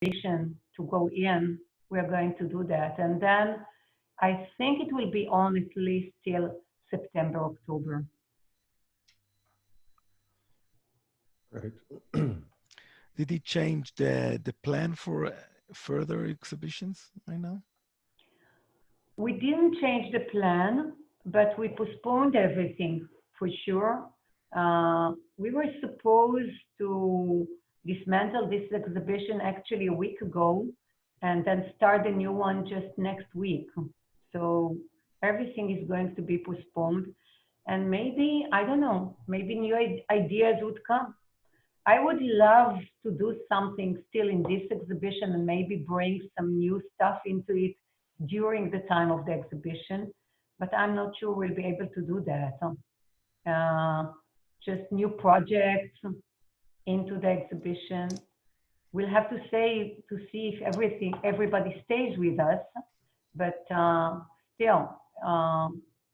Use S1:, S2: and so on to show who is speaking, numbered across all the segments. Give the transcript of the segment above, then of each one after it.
S1: permission to go in, we're going to do that. And then I think it will be on at least till September, October.
S2: Great.
S3: Did he change the plan for further exhibitions right now?
S1: We didn't change the plan, but we postponed everything for sure. We were supposed to dismantle this exhibition actually a week ago and then start a new one just next week. So everything is going to be postponed. And maybe, I don't know, maybe new ideas would come. I would love to do something still in this exhibition and maybe bring some new stuff into it during the time of the exhibition, but I'm not sure we'll be able to do that. Just new projects into the exhibition. We'll have to see if everybody stays with us, but still,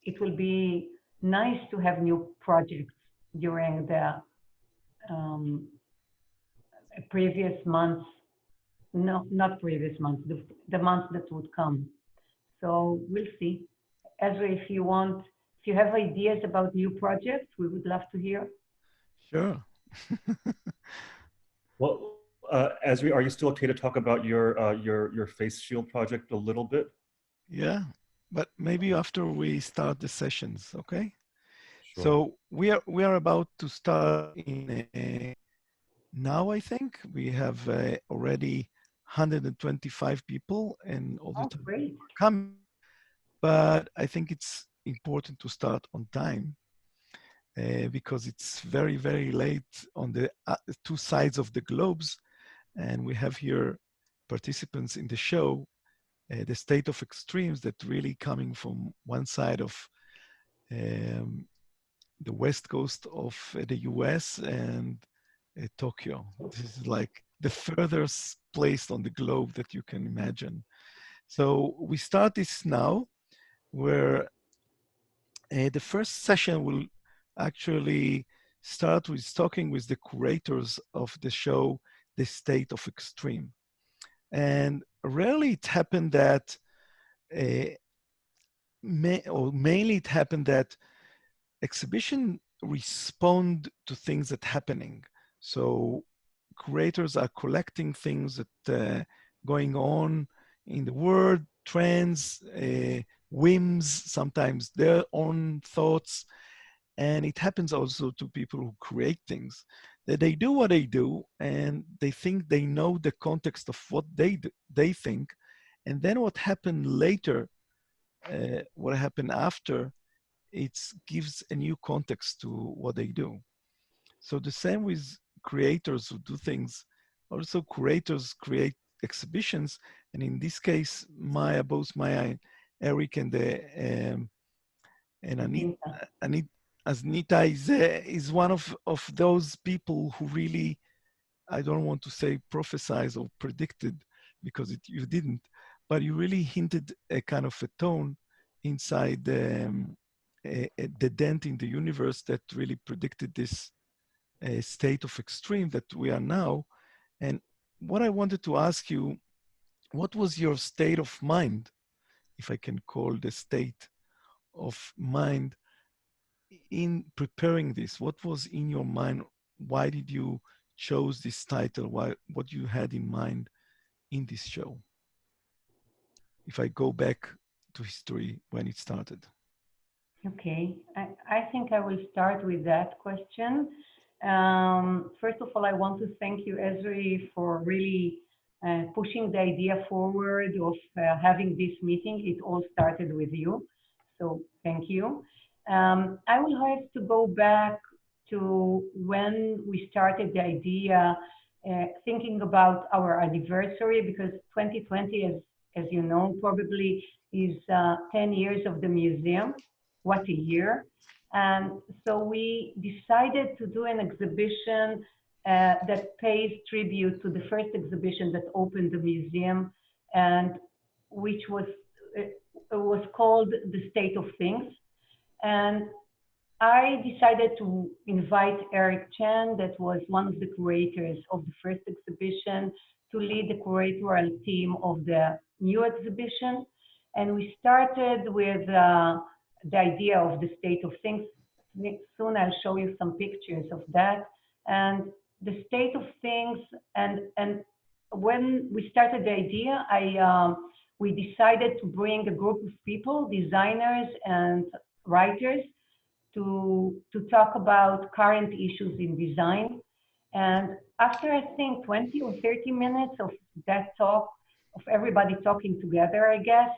S1: it will be nice to have new projects during the previous months. No, not previous months, the months that would come. So we'll see. Ezra, if you have ideas about new projects, we would love to hear.
S3: Sure.
S2: Well, Ezra, are you still okay to talk about your face shield project a little bit?
S3: Yeah, but maybe after we start the sessions, okay?
S2: Sure.
S3: So we are about to start in now. I think we have already 125 people, and all the time
S1: great.
S3: coming. But I think it's important to start on time because it's very, very late on the two sides of the globes. And we have here participants in the show, the state of extremes that really coming from one side of the west coast of the US and Tokyo. This is like the furthest place on the globe that you can imagine. So we start this now, where the first session will actually start with talking with the curators of the show, The State of Extreme. And rarely it happened that, mainly it happened that exhibition respond to things that happening. So curators are collecting things that going on in the world, trends, whims, sometimes their own thoughts. And it happens also to people who create things, that they do what they do and they think they know the context of what they think. And then what happened later, what happened after, it gives a new context to what they do. So the same with creators who do things. Also curators create exhibitions, and in this case, both Maya, Eric, and Anita is one of those people who really, I don't want to say prophesied or predicted, because you didn't, but you really hinted a kind of a tone inside the dent in the universe that really predicted this state of extreme that we are now. And what I wanted to ask you, what was your state of mind, if I can call the state of mind, in preparing this? What was in your mind? Why did you chose this title? What you had in mind in this show? If I go back to history when it started.
S1: Okay, I think I will start with that question. First of all, I want to thank you, Ezra, for really pushing the idea forward of having this meeting. It all started with you, so thank you. I will have to go back to when we started the idea, thinking about our anniversary, because 2020, as you know, probably is 10 years of the museum. What a year. And so we decided to do an exhibition that pays tribute to the first exhibition that opened the museum, and which was called The State of Things. And I decided to invite Eric Chan, that was one of the curators of the first exhibition, to lead the curatorial team of the new exhibition. And we started with the idea of the state of things. Soon I'll show you some pictures of that. And the state of things, and when we started the idea, we decided to bring a group of people, designers and writers, to talk about current issues in design. And after, I think, 20 or 30 minutes of that talk, of everybody talking together, I guess,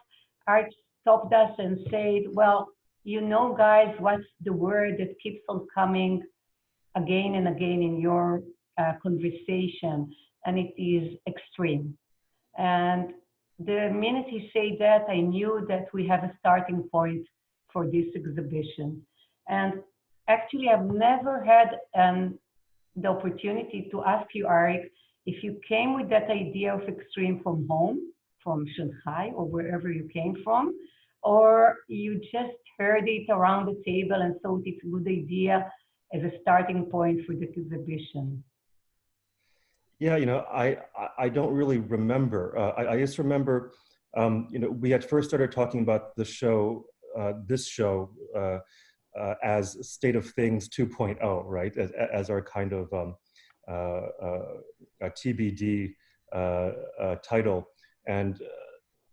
S1: Art stopped us and said, well, you know, guys, what's the word that keeps on coming again and again in your conversation? And it is extreme. And the minute he said that, I knew that we have a starting point for this exhibition. And actually, I've never had the opportunity to ask you, Arik, if you came with that idea of extreme from home, from Shanghai or wherever you came from, or you just heard it around the table and thought it's a good idea as a starting point for the exhibition?
S2: Yeah, you know, I don't really remember. I just remember, you know, we had first started talking about the show, this show, as State of Things 2.0, right? As our kind of TBD title, and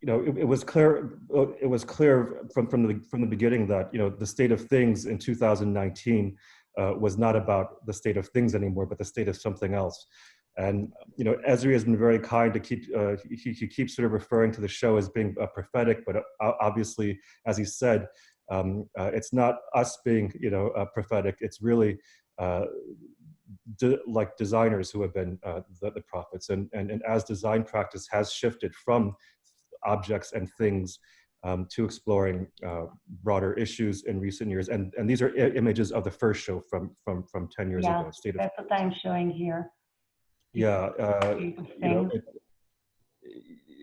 S2: you know, it was clear. It was clear from the beginning that, you know, the state of things in 2019 was not about the state of things anymore, but the state of something else. And you know, Ezri has been very kind to keep. He keeps sort of referring to the show as being prophetic, but obviously, as he said, it's not us being, you know, prophetic. It's really like designers who have been the prophets, and as design practice has shifted from objects and things to exploring broader issues in recent years, and these are images of the first show from 10 years ago. State
S1: that's what I'm showing here.
S2: Yeah, you know,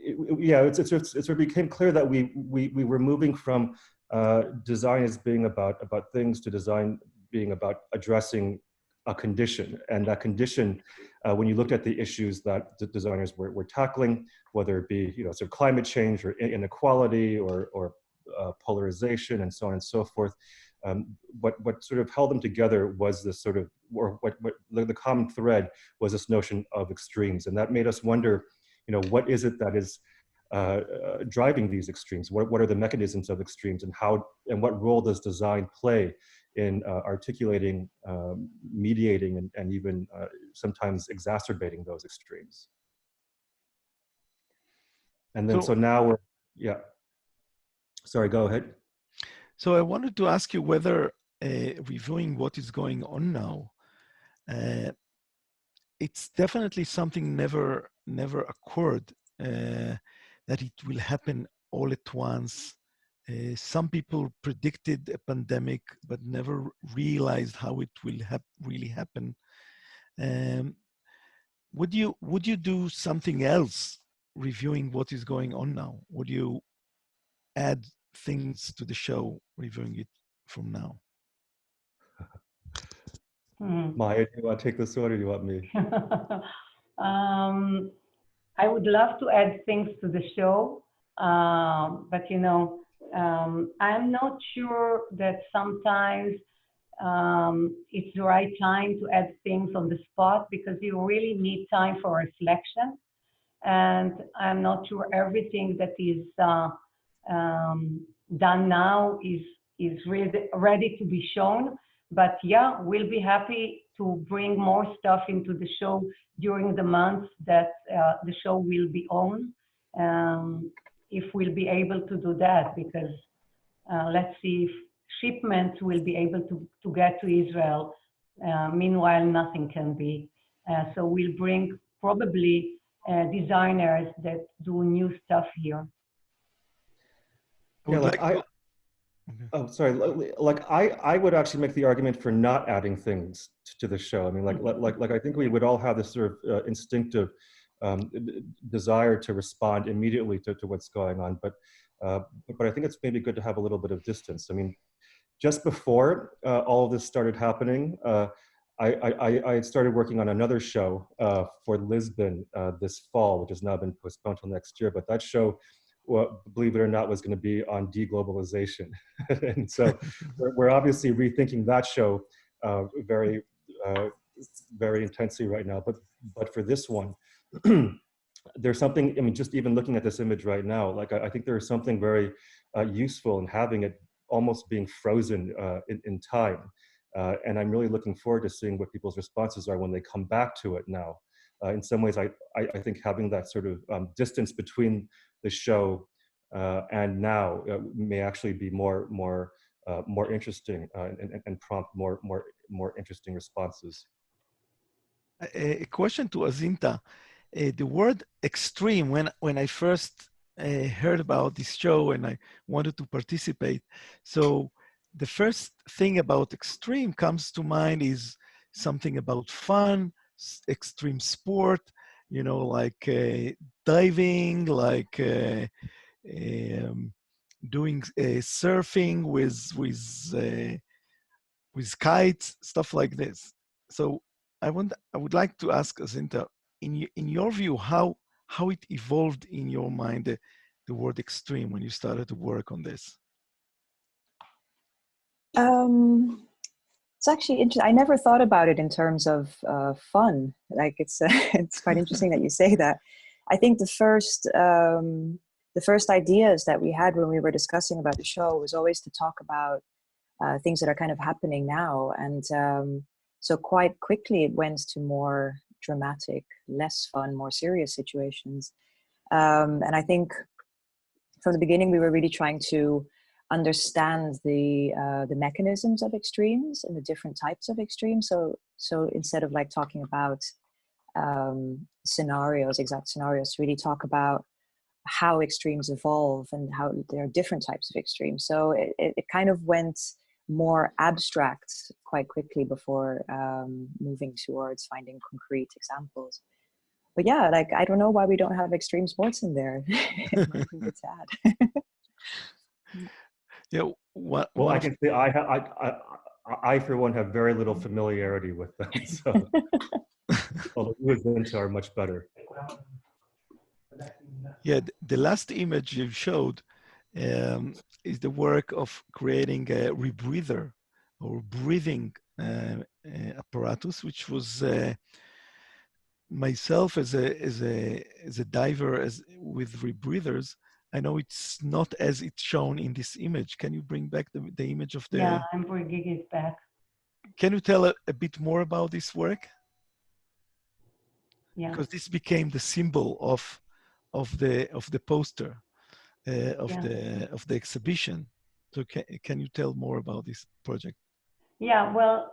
S2: it became clear that we were moving from design as being about things to design being about addressing a condition, and that condition, when you looked at the issues that the designers were tackling, whether it be, you know, sort of climate change or inequality or polarization and so on and so forth, what sort of held them together was this sort of, or what the common thread was this notion of extremes, and that made us wonder, you know, what is it that is driving these extremes? What are the mechanisms of extremes, and how and what role does design play in articulating, mediating, and even sometimes exacerbating those extremes? And then so now we're, yeah. Sorry, go ahead.
S3: So I wanted to ask you whether reviewing what is going on now, it's definitely something never occurred that it will happen all at once. Some people predicted a pandemic, but never realized how it will really happen. Would you do something else reviewing what is going on now? Would you add things to the show, reviewing it from now?
S2: Maya, do you want to take this one, or do you want me?
S1: I would love to add things to the show, but you know, I'm not sure that sometimes it's the right time to add things on the spot, because you really need time for reflection. And I'm not sure everything that is done now is really ready to be shown. But yeah, we'll be happy to bring more stuff into the show during the months that the show will be on, if we'll be able to do that, because let's see if shipments will be able to get to Israel. Meanwhile, nothing can be. So we'll bring probably designers that do new stuff here.
S2: Yeah, oh, sorry. Like I would actually make the argument for not adding things to the show. I mean, like I think we would all have this sort of instinctive desire to respond immediately to what's going on, but I think it's maybe good to have a little bit of distance. I mean, just before all of this started happening, I started working on another show for Lisbon this fall, which has now been postponed till next year. But that show, well, believe it or not, was going to be on deglobalization. And so we're obviously rethinking that show very, very intensely right now. But for this one, there's something, I mean, just even looking at this image right now, like I think there's something very useful in having it almost being frozen in time. And I'm really looking forward to seeing what people's responses are when they come back to it now. In some ways, I think having that sort of distance between the show and now may actually be more interesting and prompt more interesting responses.
S3: A question to Azinta. The word extreme, when I first heard about this show and I wanted to participate, so the first thing about extreme comes to mind is something about fun, extreme sport, you know, like diving, like doing surfing with kites, stuff like this. So I would like to ask Azinta, in your view, how it evolved in your mind, the word extreme, when you started to work on this?
S4: It's actually interesting. I never thought about it in terms of fun. Like it's it's quite interesting that you say that. I think the first ideas that we had when we were discussing about the show was always to talk about things that are kind of happening now, and so quite quickly it went to more dramatic, less fun, more serious situations. And I think from the beginning we were really trying to understand the mechanisms of extremes and the different types of extremes. So instead of like talking about scenarios, exact scenarios, to really talk about how extremes evolve and how there are different types of extremes. So it kind of went more abstract quite quickly before moving towards finding concrete examples. But yeah, like I don't know why we don't have extreme sports in there. It might be a bit sad.
S3: Yeah, well,
S2: I can say I for one have very little familiarity with them. So, although you and are much better.
S3: Yeah, the last image you showed is the work of creating a rebreather or breathing apparatus, which was myself as a diver with rebreathers. I know it's not as it's shown in this image. Can you bring back the image of the?
S1: Yeah, I'm bringing it back.
S3: Can you tell a bit more about this work?
S1: Yeah.
S3: Because this became the symbol of the poster of the exhibition. So can you tell more about this project?
S1: Yeah, well,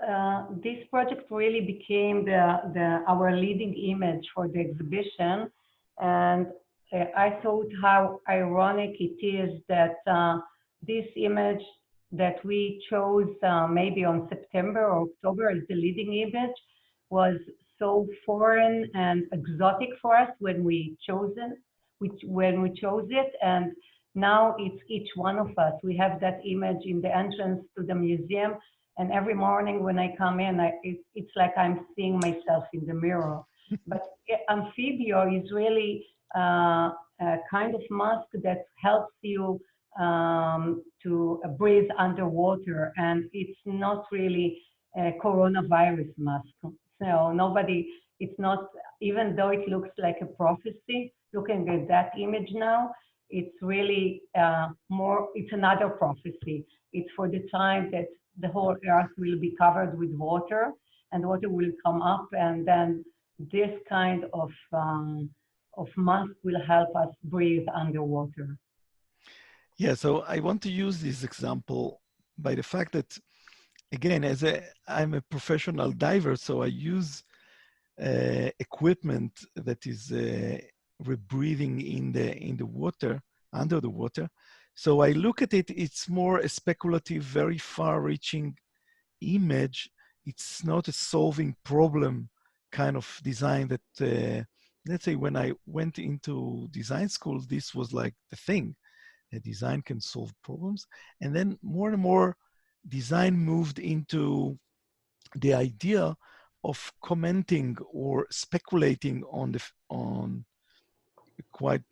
S1: this project really became our leading image for the exhibition, and I thought how ironic it is that this image that we chose maybe on September or October as the leading image was so foreign and exotic for us when we chose it, and now it's each one of us. We have that image in the entrance to the museum, and every morning when I come in, it's like I'm seeing myself in the mirror. But Amphibio is really a kind of mask that helps you to breathe underwater, and it's not really a coronavirus mask. So it's not, even though it looks like a prophecy, looking at that image now, it's really it's another prophecy. It's for the time that the whole earth will be covered with water, and water will come up, and then this kind of mask will help us breathe underwater.
S3: Yeah, so I want to use this example by the fact that, again, I'm a professional diver, so I use equipment that is rebreathing in the water, under the water. So I look at it, it's more a speculative, very far-reaching image. It's not a solving problem kind of design that, let's say when I went into design school, this was like the thing. A design can solve problems. And then more and more design moved into the idea of commenting or speculating on quite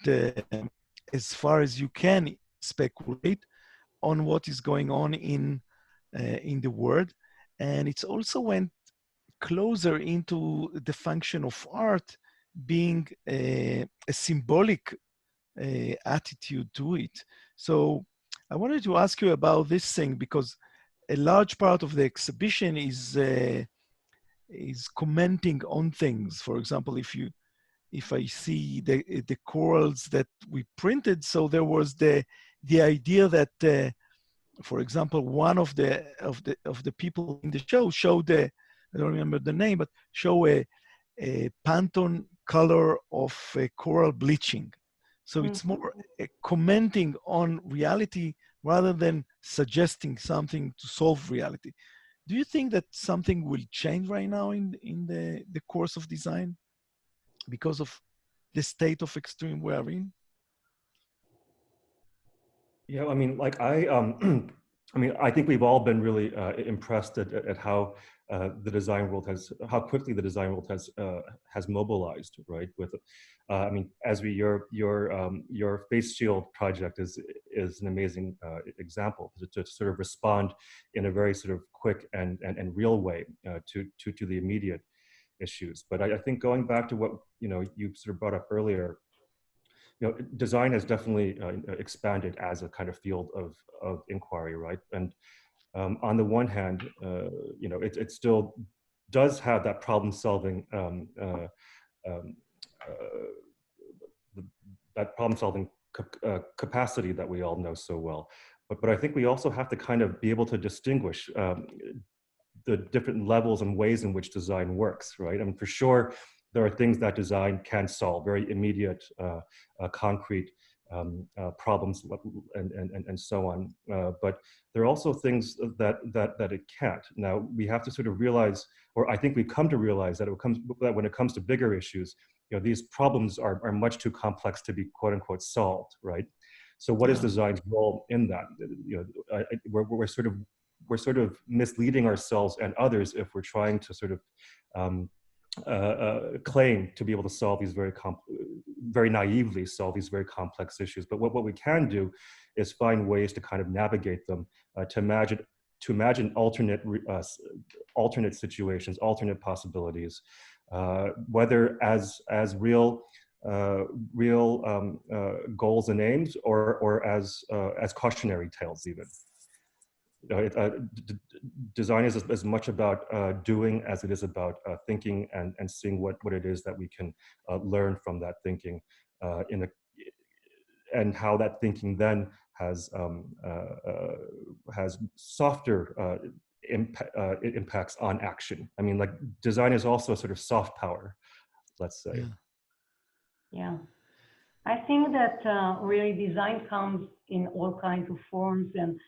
S3: as far as you can speculate on what is going on in the world. And it's also went closer into the function of art being a symbolic attitude to it. So I wanted to ask you about this thing, because a large part of the exhibition is commenting on things. For example, if I see the corals that we printed, so there was the idea that, for example, one of the people in the show showed I don't remember the name, but show a Pantone color of coral bleaching. So it's more commenting on reality rather than suggesting something to solve reality. Do you think that something will change right now in the course of design because of the state of extreme we are in?
S2: Yeah, I mean, like I mean, I think we've all been really impressed at how how quickly the design world has mobilized, right? With, I mean, as your face shield project is an amazing example to sort of respond in a very sort of quick and real way to the immediate issues. But I think going back to what you sort of brought up earlier, design has definitely expanded as a kind of field of inquiry, right? And on the one hand, it still does have that problem-solving capacity that we all know so well. But I think we also have to kind of be able to distinguish the different levels and ways in which design works, right? I mean, for sure, there are things that design can solve, very immediate, concrete problems and so on. But there are also things that it can't. Now, we have to sort of realize, or I think we've come to realize that when it comes to bigger issues, these problems are much too complex to be quote unquote solved, right? So what is design's role in that? We're sort of misleading ourselves and others if we're trying to sort of claim to be able to solve these very naively solve these very complex issues. But what we can do is find ways to kind of navigate them, to imagine alternate situations, alternate possibilities, whether as real goals and aims, or as cautionary tales even. Design is as much about doing as it is about thinking and seeing what it is that we can learn from that thinking, and how that thinking then has softer impacts on action. I mean, like, design is also a sort of soft power, let's say.
S1: Yeah. I think that really design comes in all kinds of forms, and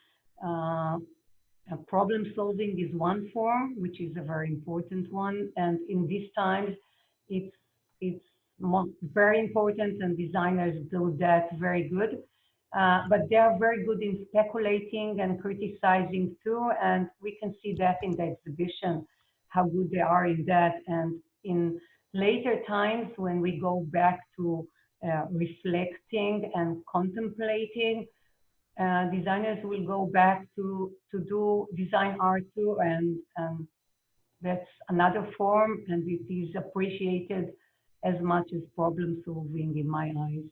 S1: problem solving is one form, which is a very important one. And in these times, it's very important, and designers do that very good. But they are very good in speculating and criticizing too. And we can see that in the exhibition, how good they are in that. And in later times, when we go back to reflecting and contemplating, designers will go back to do design art too, and that's another form, and it is appreciated as much as problem solving in my eyes.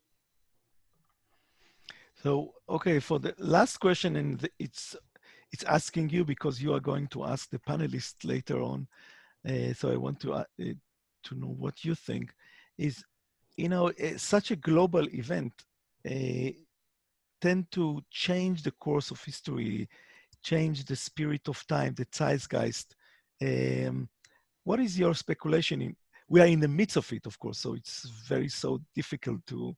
S3: So, okay, for the last question, and it's asking you because you are going to ask the panelists later on. So I want to know what you think. Is, such a global event tend to change the course of history, change the spirit of time, the zeitgeist. What is your speculation? We are in the midst of it, of course, so it's so difficult to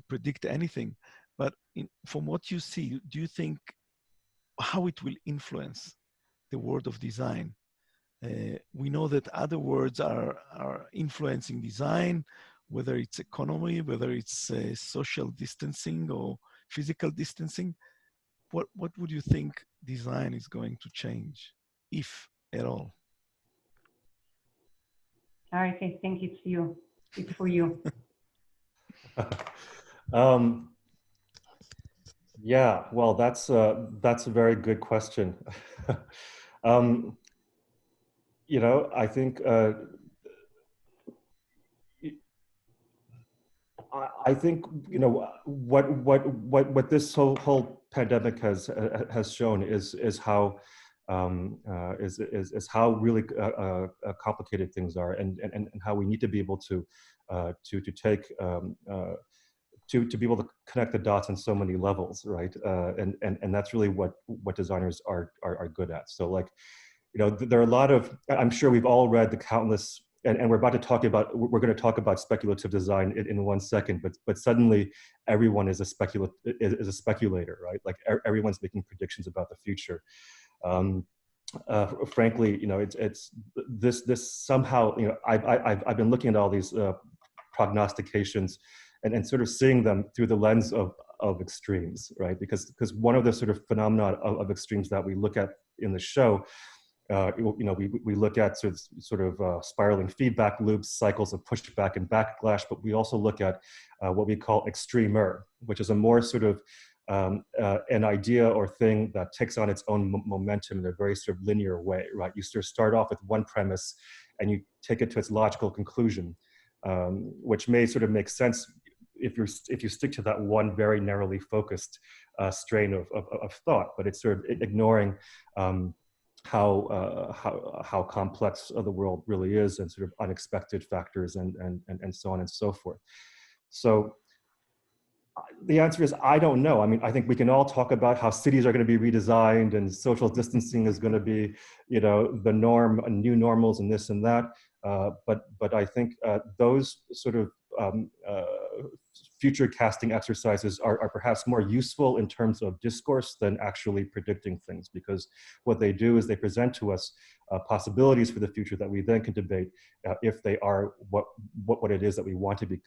S3: predict anything. But from what you see, do you think how it will influence the world of design? We know that other words are influencing design, whether it's economy, whether it's social distancing or physical distancing. What would you think design is going to change, if at all?
S1: I think it's you. It's for you.
S2: Yeah, well, that's a very good question. You know, I think I think, you know, what this whole pandemic has shown is how how really complicated things are, and how we need to be able to take to be able to connect the dots on so many levels, right? And that's really what designers are good at. So, like, you know, there are a lot of, I'm sure we've all read the countless, and we're going to talk about speculative design in 1 second, but suddenly everyone is a speculator, right? Like everyone's making predictions about the future. Frankly, you know, it's this somehow, you know, I've been looking at all these prognostications and sort of seeing them through the lens of extremes, right? Because one of the sort of phenomena of extremes that we look at in the show, you know, we look at sort of spiraling feedback loops, cycles of pushback and backlash, but we also look at what we call extremer, which is a more sort of an idea or thing that takes on its own momentum in a very sort of linear way, right? You sort of start off with one premise and you take it to its logical conclusion, which may sort of make sense if you stick to that one very narrowly focused strain of thought, but it's sort of ignoring how complex the world really is, and sort of unexpected factors and so on and so forth. So the answer is, I don't know. I mean, I think we can all talk about how cities are going to be redesigned and social distancing is going to be, you know, the norm, new normals and this and that. But I think those sort of future casting exercises are perhaps more useful in terms of discourse than actually predicting things, because what they do is they present to us possibilities for the future that we then can debate if they are what it is that we want to be.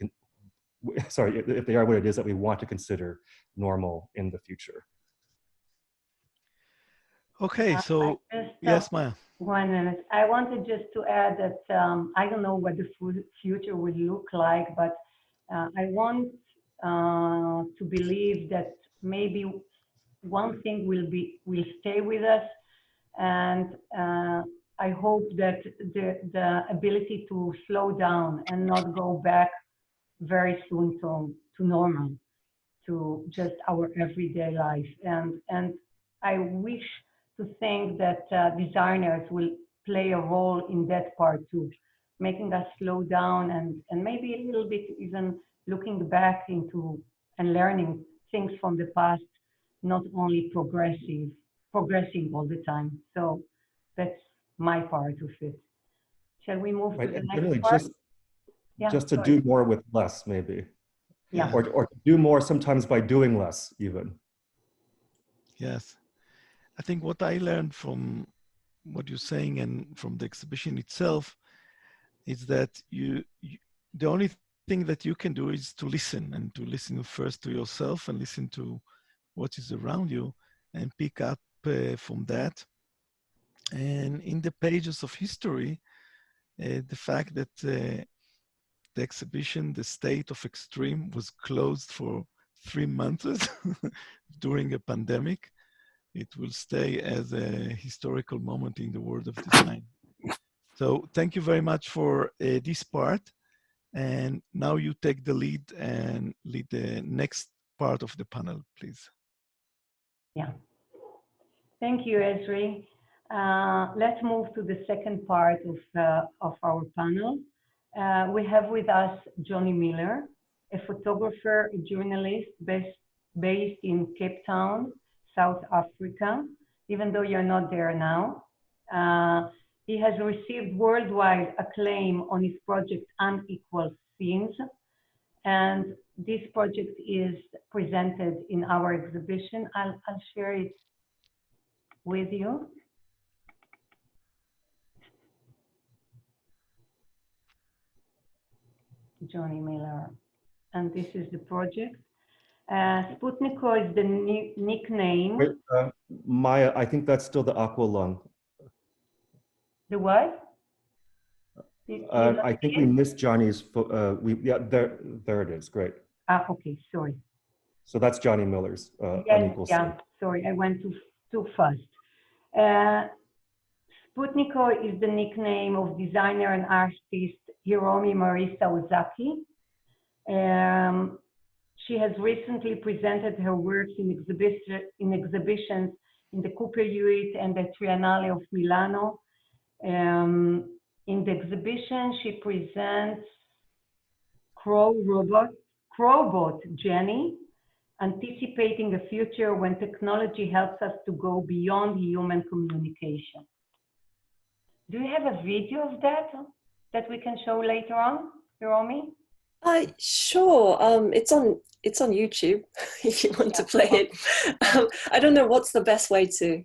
S2: If they are what it is that we want to consider normal in the future.
S3: Okay, so yes, Maya.
S1: 1 minute. I wanted just to add that I don't know what the future will look like, but I want to believe that maybe one thing will stay with us, and I hope that the ability to slow down and not go back very soon to normal, to just our everyday life. And I wish to think that designers will play a role in that part too, making us slow down and maybe a little bit even looking back into and learning things from the past, not only progressing all the time. So that's my part of it. Shall we move to the next part?
S2: Just to do more with less, maybe.
S1: Yeah.
S2: Or to do more sometimes by doing less, even.
S3: Yes. I think what I learned from what you're saying and from the exhibition itself is that the only thing that you can do is to listen, and to listen first to yourself and listen to what is around you and pick up from that. And in the pages of history, the fact that the exhibition, The State of Extreme, was closed for 3 months during a pandemic, it will stay as a historical moment in the world of design. So thank you very much for this part. And now you take the lead and lead the next part of the panel, please.
S1: Yeah. Thank you, Esri. Let's move to the second part of our panel. We have with us Johnny Miller, a photographer, a journalist based in Cape Town, South Africa, even though you're not there now. He has received worldwide acclaim on his project Unequal Scenes, and this project is presented in our exhibition. I'll share it with you. Johnny Miller, and this is the project. Sputniko is the nickname.
S2: Wait, Maya, I think that's still the aqua lung.
S1: The what?
S2: I think we missed Johnny's. There it is. Great.
S1: Okay, sorry.
S2: So that's Johnny Miller's unequal
S1: yeah, sorry, I went too fast. Sputniko is the nickname of designer and artist Hiromi Marisa Ozaki. She has recently presented her works in exhibitions in the Cooper Hewitt and the Triennale of Milano. In the exhibition, she presents Crowbot Jenny, anticipating a future when technology helps us to go beyond human communication. Do you have a video of that we can show later on, Hiromi?
S5: Sure. It's on YouTube if you want to play it. I don't know what's the best way to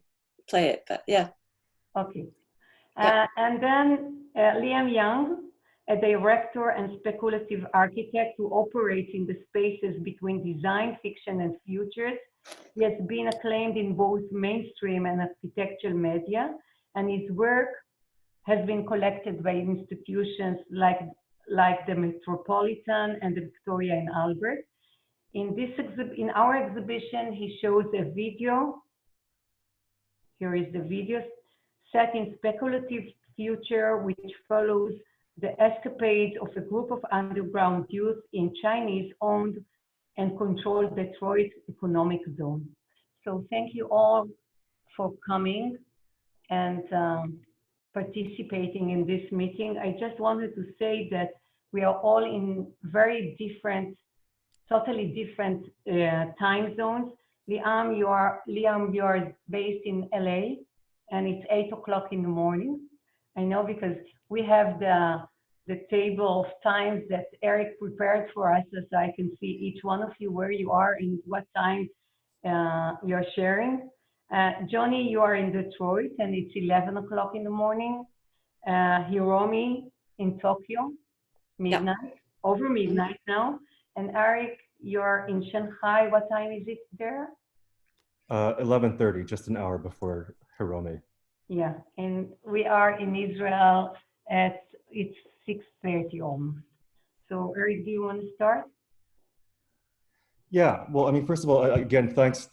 S5: play it, but yeah.
S1: Okay. And then Liam Young, a director and speculative architect who operates in the spaces between design, fiction, and futures. He has been acclaimed in both mainstream and architectural media, and his work has been collected by institutions like the Metropolitan and the Victoria and Albert. In our exhibition, he shows a video. Here is the video set in speculative future, which follows the escapades of a group of underground youth in Chinese-owned and controlled Detroit economic zone. So thank you all for coming and participating in this meeting. I just wanted to say that we are all in very different, totally different time zones. Liam, you are based in LA, and it's 8 o'clock in the morning. I know because we have the table of times that Eric prepared for us, so I can see each one of you where you are and what time you're sharing. Johnny, you are in Detroit, and it's 11 o'clock in the morning. Hiromi in Tokyo, midnight, over midnight now. And Eric, you're in Shanghai. What time is it there?
S2: 11:30, just an hour before Hiromi.
S1: Yeah, and we are in Israel it's 6:30 almost. So Eric, do you want to start?
S2: Yeah, well, I mean, first of all, again, thanks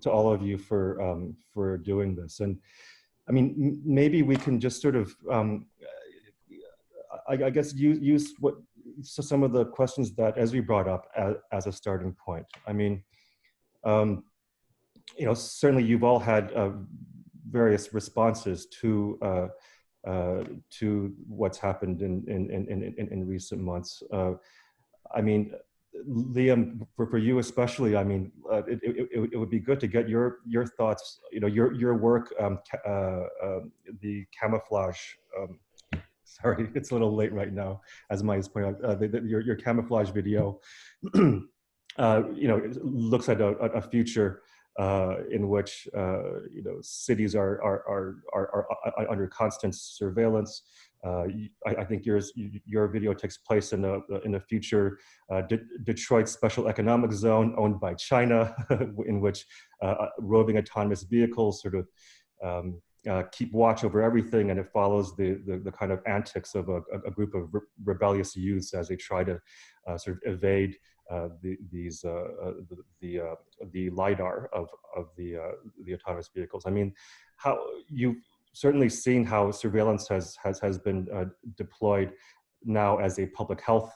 S2: to all of you for doing this. And I mean, maybe we can just sort of, I guess, use some of the questions that Esri brought up as a starting point. I mean, you know, certainly you've all had various responses to what's happened in recent months. I mean, Liam, for you especially, I mean, it would be good to get your thoughts. You know, your work, the camouflage. Sorry, it's a little late right now, as Maya's pointed out. Your camouflage video, you know, looks at a future in which you know, cities are under constant surveillance. I think your video takes place in a future Detroit special economic zone owned by China, in which roving autonomous vehicles sort of keep watch over everything, and it follows the kind of antics of a group of rebellious youths as they try to sort of evade the lidar of the autonomous vehicles. I mean, how you've certainly seen how surveillance has been deployed now as a public health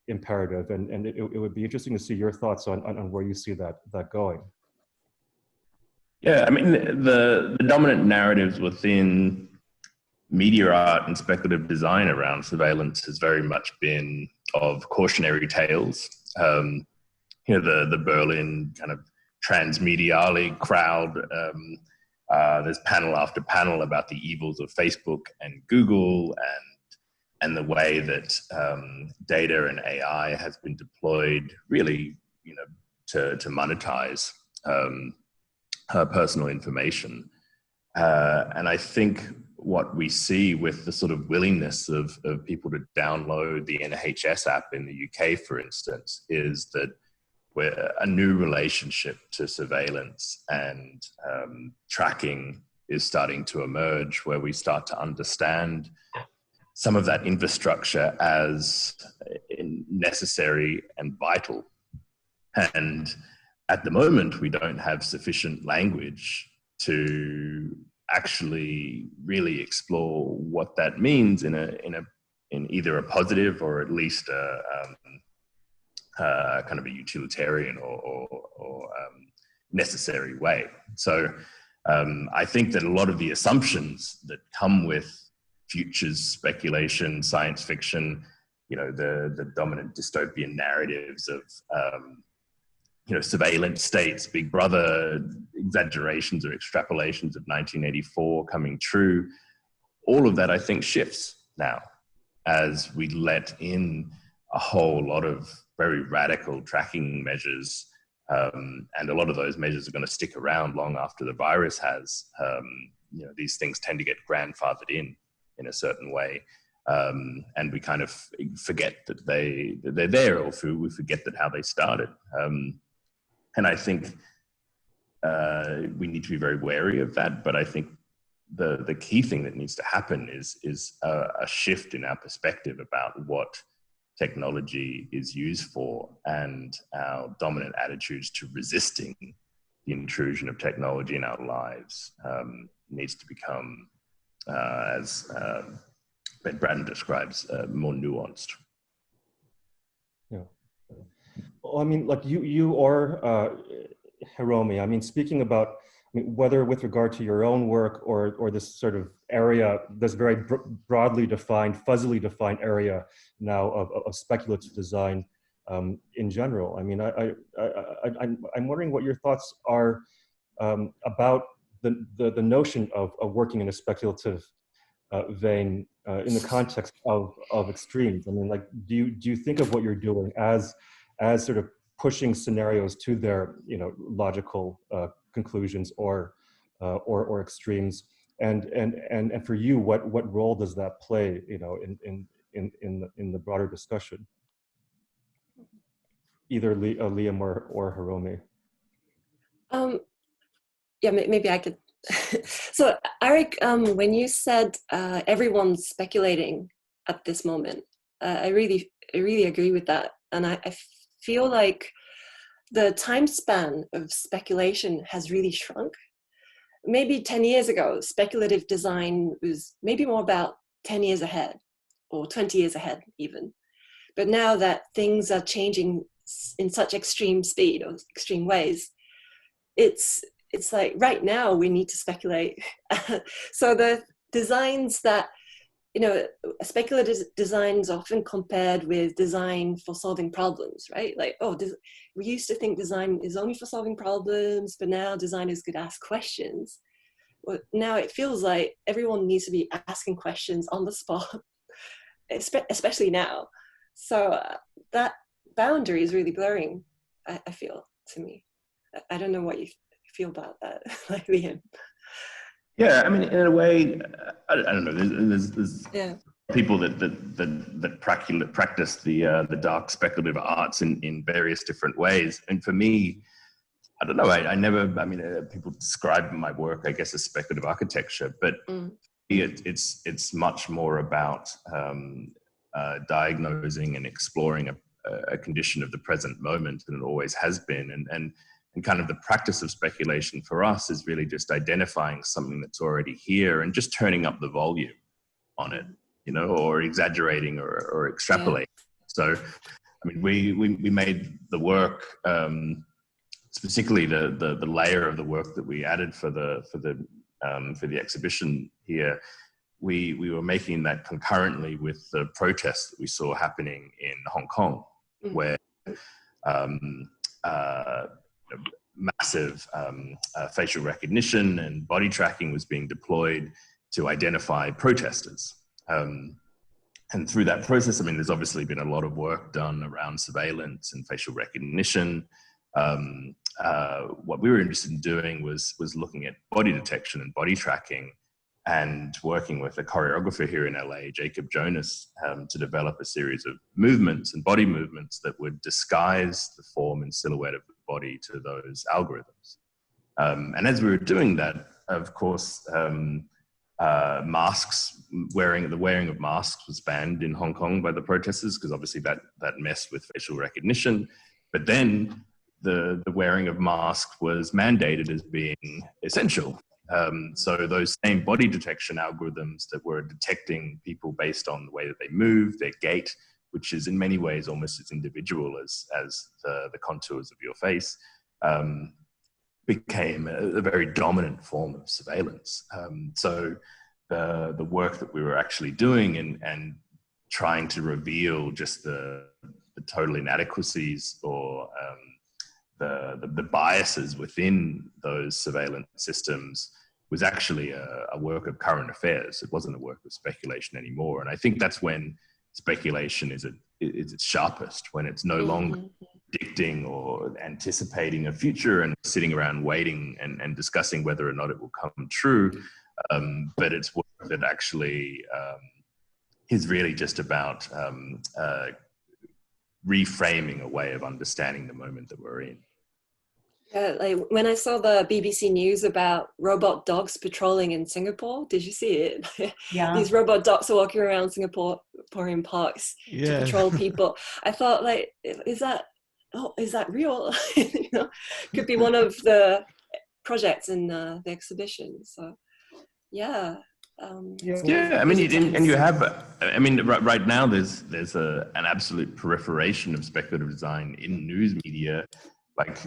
S2: imperative, and it would be interesting to see your thoughts on where you see that going.
S6: Yeah, I mean, the dominant narratives within media art and speculative design around surveillance has very much been of cautionary tales. You know, the Berlin kind of transmediale crowd. There's panel after panel about the evils of Facebook and Google, and the way that data and AI has been deployed, really, you know, to monetize personal information. And I think what we see with the sort of willingness of people to download the NHS app in the UK, for instance, is that we're a new relationship to surveillance and tracking is starting to emerge, where we start to understand some of that infrastructure as necessary and vital. And at the moment, we don't have sufficient language to actually really explore what that means in either a positive or at least a kind of a utilitarian or necessary way. So I think that a lot of the assumptions that come with futures speculation, science fiction, you know, the dominant dystopian narratives of you know, surveillance states, Big Brother exaggerations or extrapolations of 1984 coming true, all of that I think shifts now as we let in a whole lot of very radical tracking measures, and a lot of those measures are going to stick around long after the virus has. You know, these things tend to get grandfathered in a certain way, and we kind of forget that they're there, or we forget that how they started. And I think we need to be very wary of that. But I think the key thing that needs to happen is a shift in our perspective about what technology is used for, and our dominant attitudes to resisting the intrusion of technology in our lives needs to become, as Ben Braden describes, more nuanced.
S2: Yeah. Well, I mean, like you or Hiromi, I mean, speaking about, I mean, whether with regard to your own work or this sort of area, this very broadly defined, fuzzily defined area now of speculative design in general. I mean, I'm wondering what your thoughts are about the notion of working in a speculative vein in the context of extremes. I mean, like, do you think of what you're doing as sort of pushing scenarios to their, you know, logical conclusions or extremes, and for you, what role does that play, you know, in the broader discussion? Either Liam or Hiromi.
S5: Yeah, maybe I could. So Eric, when you said everyone's speculating at this moment, I really agree with that, and I feel like the time span of speculation has really shrunk. Maybe 10 years ago, speculative design was maybe more about 10 years ahead or 20 years ahead even. But now that things are changing in such extreme speed or extreme ways, it's like right now we need to speculate. So the designs that, you know, speculative design is often compared with design for solving problems, right? Like, oh, we used to think design is only for solving problems, but now designers could ask questions. Well, now it feels like everyone needs to be asking questions on the spot, especially now. So that boundary is really blurring, I feel, to me. I don't know what you feel about that, like Liam.
S6: Yeah, I mean, in a way, I don't know. There's people that practice the dark speculative arts in various different ways. And for me, I don't know. I never. I mean, people describe my work, I guess, as speculative architecture, but it's much more about diagnosing and exploring a condition of the present moment than it always has been, and kind of the practice of speculation for us is really just identifying something that's already here and just turning up the volume on it, you know, or exaggerating or extrapolating. Yeah. So, I mean, we made the work, specifically the layer of the work that we added for the exhibition here. We were making that concurrently with the protests that we saw happening in Hong Kong, where massive facial recognition and body tracking was being deployed to identify protesters. And through that process, I mean, there's obviously been a lot of work done around surveillance and facial recognition. What we were interested in doing was looking at body detection and body tracking, and working with a choreographer here in LA, Jacob Jonas, to develop a series of movements and body movements that would disguise the form and silhouette of the body to those algorithms. And as we were doing that, of course, masks, the wearing of masks was banned in Hong Kong by the protesters, because obviously that messed with facial recognition. But then the wearing of masks was mandated as being essential. So those same body detection algorithms that were detecting people based on the way that they move, their gait, which is in many ways almost as individual as the contours of your face, became a very dominant form of surveillance. So the work that we were actually doing and trying to reveal just the total inadequacies or the biases within those surveillance systems was actually a work of current affairs. It wasn't a work of speculation anymore. And I think that's when speculation is at its sharpest, when it's no longer predicting or anticipating a future and sitting around waiting and discussing whether or not it will come true. But it's work that actually is really just about reframing a way of understanding the moment that we're in.
S5: Yeah, like when I saw the BBC News about robot dogs patrolling in Singapore, did you see it?
S1: Yeah.
S5: These robot dogs are walking around Singaporean parks to patrol people. I thought, like, is that real? You know, could be one of the projects in the exhibition. So, yeah.
S6: Yeah, I mean, and you have, I mean, right now there's an absolute proliferation of speculative design in news media,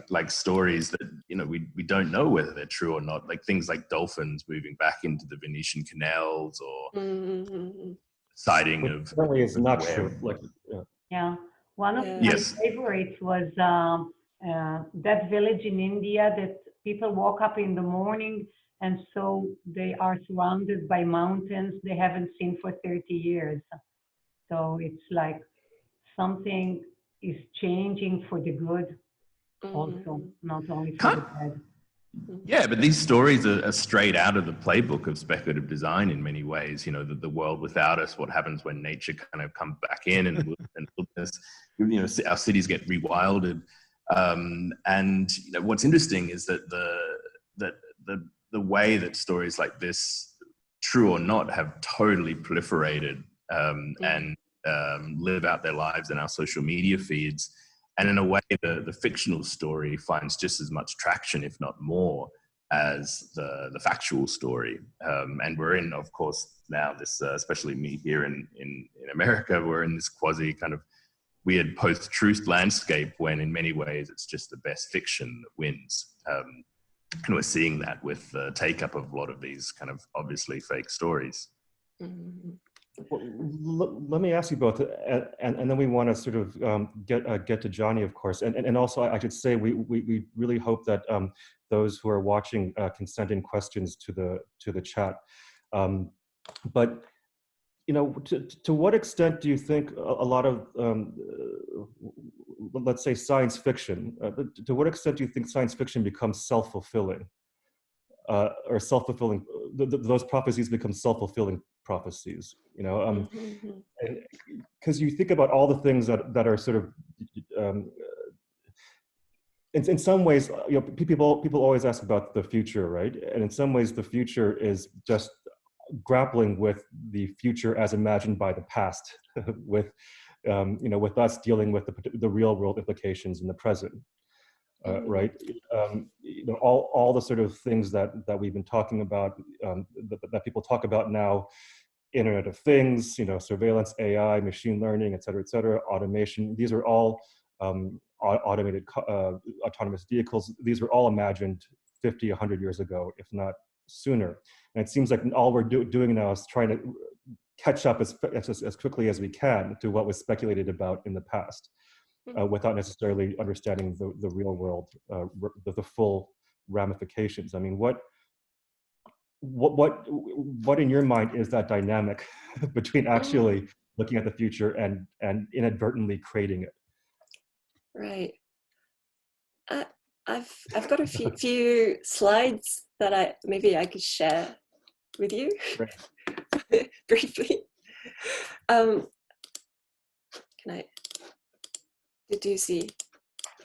S6: like stories that, you know, we don't know whether they're true or not, like things like dolphins moving back into the Venetian canals, or sighting of
S2: certainly is not true. Like,
S1: Yeah, one of my
S6: Yes.
S1: favorites was that village in India that people woke up in the morning and so they are surrounded by mountains they haven't seen for 30 years. So it's like something is changing for the good also, not only for the bad.
S6: Yeah, but these stories are straight out of the playbook of speculative design in many ways. You know, the world without us, what happens when nature kind of comes back in, and wilderness, you know, our cities get rewilded. And you know, what's interesting is that the way that stories like this, true or not, have totally proliferated and live out their lives in our social media feeds. And in a way, the fictional story finds just as much traction, if not more, as the factual story. And we're in, of course, now this, especially me here in America, we're in this quasi kind of weird post-truth landscape when in many ways it's just the best fiction that wins. And we're seeing that with the take-up of a lot of these kind of obviously fake stories.
S2: Well, let me ask you both, and then we want to sort of get to Johnny, of course, and also I should say we really hope that those who are watching can send in questions to the chat. But you know, to what extent do you think a lot of let's say science fiction, to what extent do you think science fiction becomes self-fulfilling, or self-fulfilling? Those prophecies become self-fulfilling prophecies, you know, because you think about all the things that are sort of in some ways, you know, people always ask about the future, right? And in some ways the future is just grappling with the future as imagined by the past, with you know, with us dealing with the real world implications in the present. Right, you know, all the sort of things that we've been talking about, that people talk about now, Internet of Things, you know, surveillance, AI, machine learning, et cetera, automation. These are all automated autonomous vehicles. These were all imagined 50, 100 years ago, if not sooner. And it seems like all we're doing now is trying to catch up as quickly as we can to what was speculated about in the past. Without necessarily understanding the real world, the full ramifications. I mean, what in your mind is that dynamic between actually looking at the future and inadvertently creating it?
S5: Right. I've got a few slides that maybe I could share with you briefly. Can I? Do you see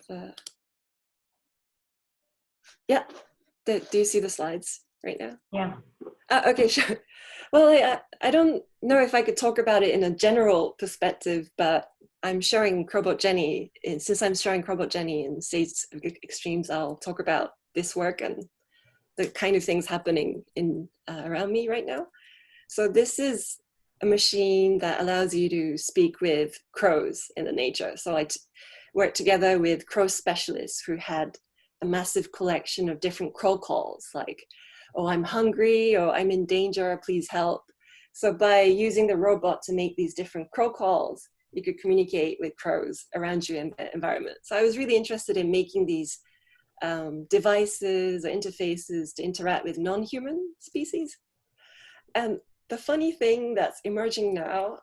S5: the? Yeah. Do you see the slides? right now?
S1: Yeah.
S5: Okay, sure. Well, I don't know if I could talk about it in a general perspective, but I'm showing Crowbot Jenny, and since I'm showing Crowbot Jenny in States of Extremes, I'll talk about this work and the kind of things happening in around me right now. So this is a machine that allows you to speak with crows in the nature. So I worked together with crow specialists who had a massive collection of different crow calls, like, oh, I'm hungry, or I'm in danger, please help. So by using the robot to make these different crow calls, you could communicate with crows around you in the environment. So I was really interested in making these devices or interfaces to interact with non-human species. And the funny thing that's emerging now,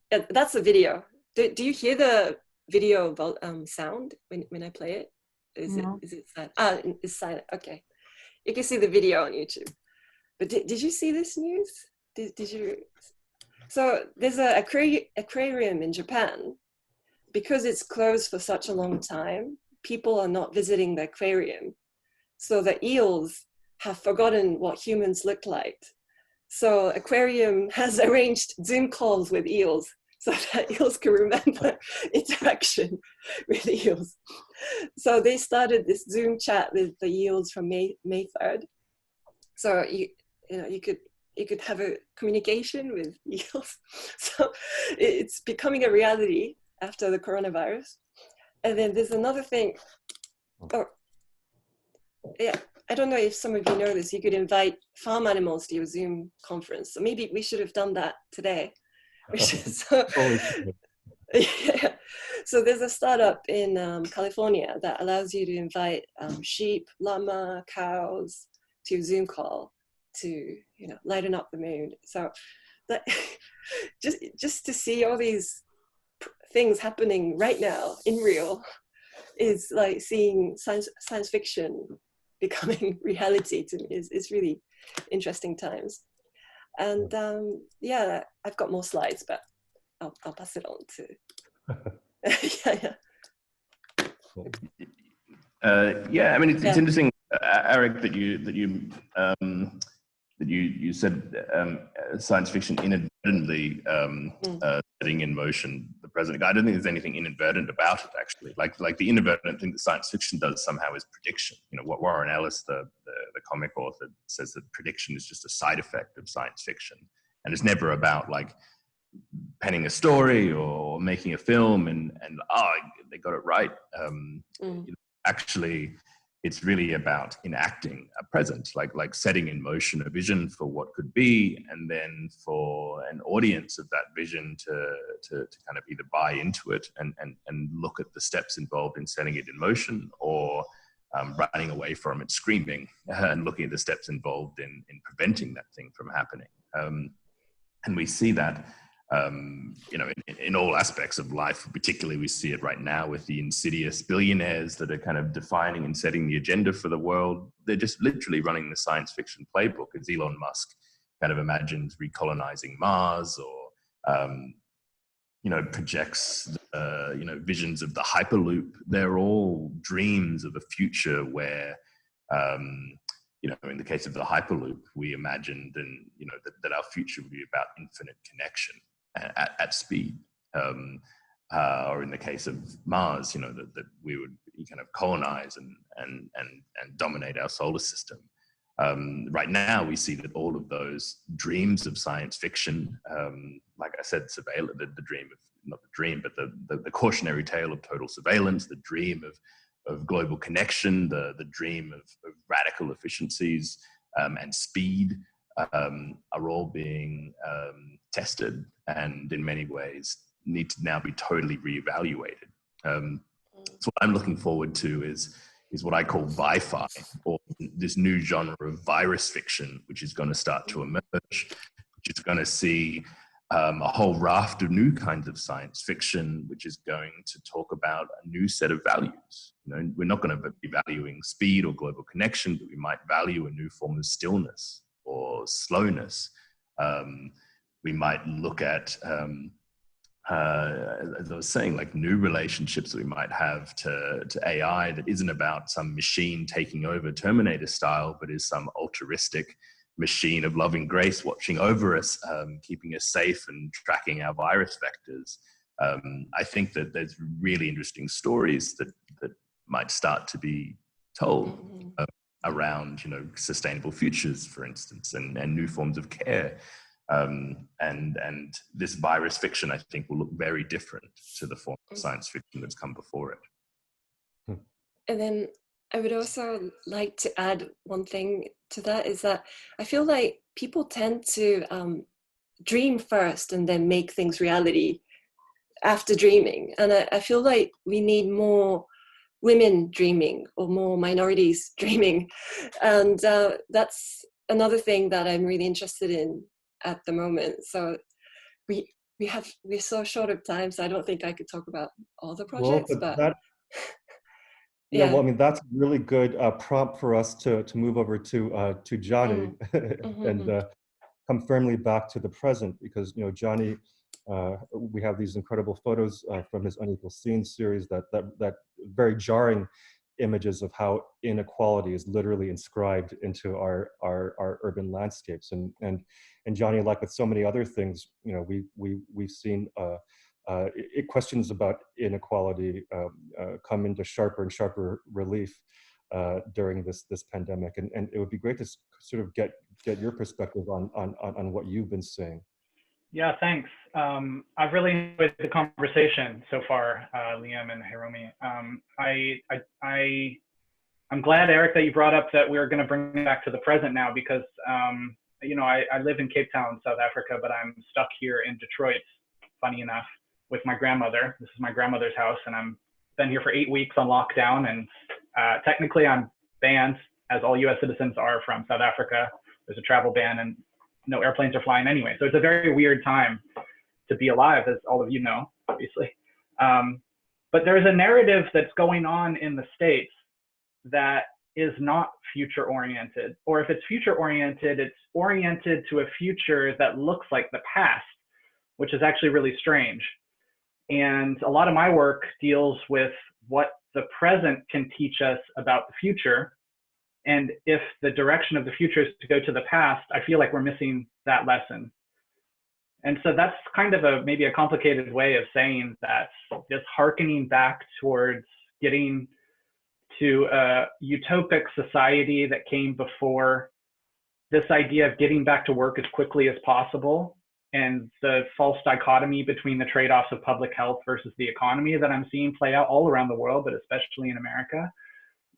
S5: that's a video. Do you hear the video sound when I play it? Is it silent? Ah, it's silent. Okay, you can see the video on YouTube. But did you see this news? Did you? So there's an aquarium in Japan. Because it's closed for such a long time, people are not visiting the aquarium. So the eels have forgotten what humans look like. So aquarium has arranged Zoom calls with eels so that eels can remember interaction with eels. So they started this Zoom chat with the eels from May 3rd. So you could have a communication with eels. So it's becoming a reality after the coronavirus. And then there's another thing. Oh, yeah, I don't know if some of you know this, you could invite farm animals to your Zoom conference. So maybe we should have done that today. Yeah. So there's a startup in California that allows you to invite sheep, llama, cows to a Zoom call to, lighten up the mood. So that just to see all these things happening right now in real is like seeing science fiction becoming reality to me. It's really interesting times. And yeah, I've got more slides, but I'll pass it on to
S6: yeah, I mean, it's interesting, Eric, that you said science fiction inadvertently setting in motion the present. I don't think there's anything inadvertent about it, actually. Like the inadvertent thing that science fiction does somehow is prediction. What Warren Ellis, the comic author, says that prediction is just a side effect of science fiction, and it's never about like penning a story or making a film and they got it right. Actually, it's really about enacting a present, like setting in motion a vision for what could be, and then for an audience of that vision to kind of either buy into it and look at the steps involved in setting it in motion, or running away from it screaming and looking at the steps involved in preventing that thing from happening. And we see that in all aspects of life. Particularly we see it right now with the insidious billionaires that are kind of defining and setting the agenda for the world. They're just literally running the science fiction playbook, as Elon Musk kind of imagines recolonizing Mars, or projects visions of the Hyperloop. They're all dreams of a future where in the case of the Hyperloop, we imagined that our future would be about infinite connection at speed, or in the case of Mars, that we would kind of colonize and dominate our solar system. Right now, we see that all of those dreams of science fiction, like I said, the dream of, not the dream, but the cautionary tale of total surveillance, the dream of global connection, the dream of radical efficiencies and speed, are all being tested, and in many ways need to now be totally reevaluated. So what I'm looking forward to is what I call vi-fi, or this new genre of virus fiction, which is going to start to emerge, which is going to see a whole raft of new kinds of science fiction, which is going to talk about a new set of values. We're not going to be valuing speed or global connection, but we might value a new form of stillness or slowness. We might look at as I was saying, like new relationships that we might have to AI that isn't about some machine taking over Terminator style, but is some altruistic machine of loving grace watching over us, keeping us safe and tracking our virus vectors. I think that there's really interesting stories that might start to be told around, you know, sustainable futures, for instance, and new forms of care. And this virus fiction, I think, will look very different to the form of science fiction that's come before it.
S5: And then I would also like to add one thing to that, is that I feel like people tend to dream first and then make things reality after dreaming. And I feel like we need more women dreaming or more minorities dreaming. And that's another thing that I'm really interested in at the moment. So we're so short of time, so I don't think I could talk about all the projects, but
S2: yeah, well, I mean, that's a really good prompt for us to move over to Johnny and come firmly back to the present, because, you know, Johnny, we have these incredible photos from his Unequal Scenes series that very jarring images of how inequality is literally inscribed into our urban landscapes. And Johnny, like with so many other things, you know, we've seen questions about inequality come into sharper and sharper relief during this pandemic, and it would be great to sort of get your perspective on what you've been seeing.
S7: Yeah, thanks. I've really enjoyed the conversation so far, Liam and Hiromi. I'm glad, Eric, that you brought up that we're going to bring it back to the present now, because you know, I live in Cape Town, South Africa, but I'm stuck here in Detroit, funny enough, with my grandmother. This is my grandmother's house, and I'm been here for 8 weeks on lockdown, and technically I'm banned, as all US citizens are, from South Africa. There's a travel ban and no airplanes are flying anyway. So it's a very weird time to be alive, as all of you know, obviously. But there's a narrative that's going on in the States that is not future oriented, or if it's future oriented, it's oriented to a future that looks like the past, which is actually really strange. And a lot of my work deals with what the present can teach us about the future. And if the direction of the future is to go to the past, I feel like we're missing that lesson. And so that's kind of maybe a complicated way of saying that, just hearkening back towards getting to a utopic society that came before, this idea of getting back to work as quickly as possible, and the false dichotomy between the trade-offs of public health versus the economy that I'm seeing play out all around the world, but especially in America,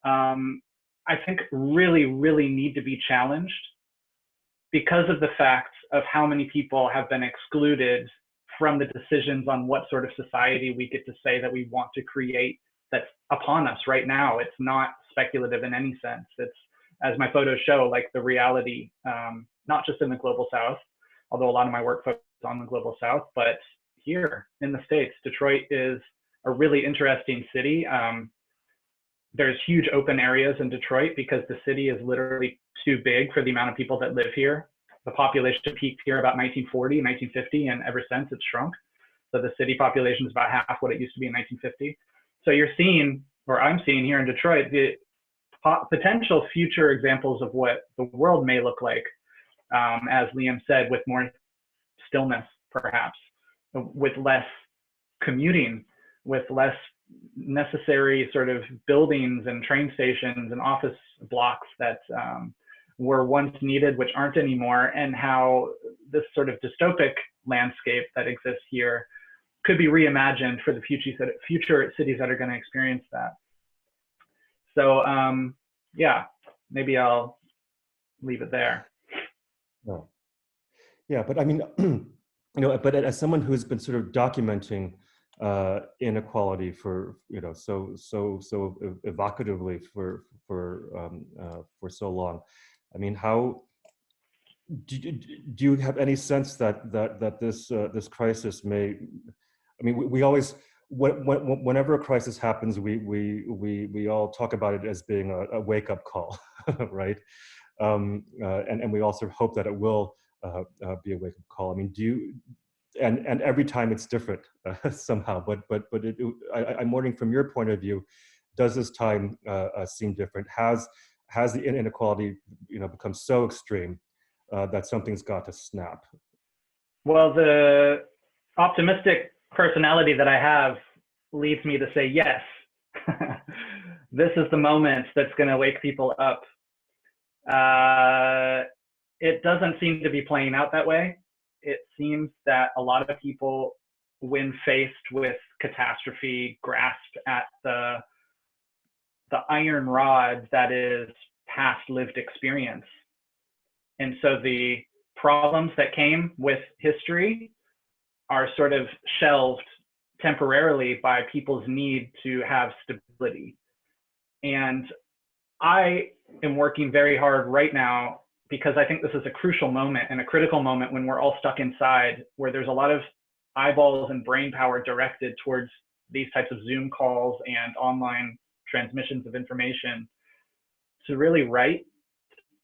S7: I think really, really need to be challenged, because of the fact of how many people have been excluded from the decisions on what sort of society we get to say that we want to create that's upon us right now. It's not speculative in any sense. It's, as my photos show, like the reality, not just in the global South, although a lot of my work focuses on the global South, but here in the States. Detroit is a really interesting city. There's huge open areas in Detroit because the city is literally too big for the amount of people that live here. The population peaked here about 1940, 1950, and ever since it's shrunk. So the city population is about half what it used to be in 1950. So you're seeing, or I'm seeing here in Detroit, the potential future examples of what the world may look like, as Liam said, with more stillness, perhaps, with less commuting, with less necessary sort of buildings and train stations and office blocks that were once needed, which aren't anymore, and how this sort of dystopic landscape that exists here could be reimagined for the future cities that are going to experience that. So yeah, maybe I'll leave it there.
S2: Yeah, but I mean, you know, but as someone who's been sort of documenting inequality for, you know, so evocatively for so long, I mean, how do you have any sense that this crisis may? I mean, we always, whenever a crisis happens, we all talk about it as being a wake up call, right? And we also hope that it will be a wake up call. I mean, and every time it's different somehow. But I'm wondering from your point of view, does this time seem different? Has the inequality, become so extreme that something's got to snap?
S7: Well, the optimistic personality that I have leads me to say yes. This is the moment that's going to wake people up. It doesn't seem to be playing out that way. It seems that a lot of people, when faced with catastrophe, grasp at the iron rod that is past lived experience. And so the problems that came with history are sort of shelved temporarily by people's need to have stability. And I am working very hard right now because I think this is a crucial moment and a critical moment when we're all stuck inside, where there's a lot of eyeballs and brain power directed towards these types of Zoom calls and online transmissions of information, to really write,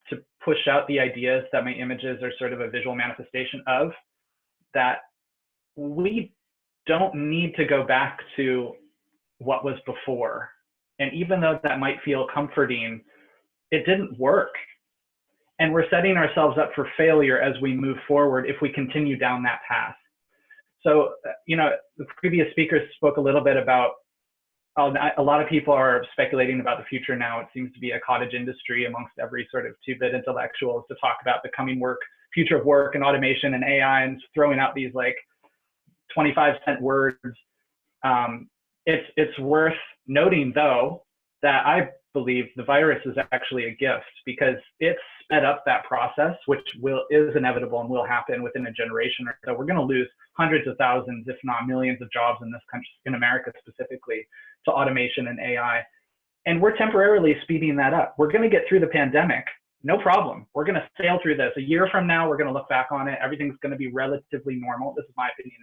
S7: to push out the ideas that my images are sort of a visual manifestation of, that we don't need to go back to what was before. And even though that might feel comforting, it didn't work. And we're setting ourselves up for failure as we move forward if we continue down that path. So, the previous speakers spoke a little bit about, a lot of people are speculating about the future now. It seems to be a cottage industry amongst every sort of two-bit intellectuals to talk about the coming future of work and automation and AI, and throwing out these like 25-cent words. It's worth noting, though, that I believe the virus is actually a gift, because it's sped up that process, which is inevitable and will happen within a generation or so. We're going to lose hundreds of thousands, if not millions, of jobs in this country, in America specifically, to automation and AI. And we're temporarily speeding that up. We're going to get through the pandemic, no problem. We're going to sail through this. A year from now, we're going to look back on it. Everything's going to be relatively normal. This is my opinion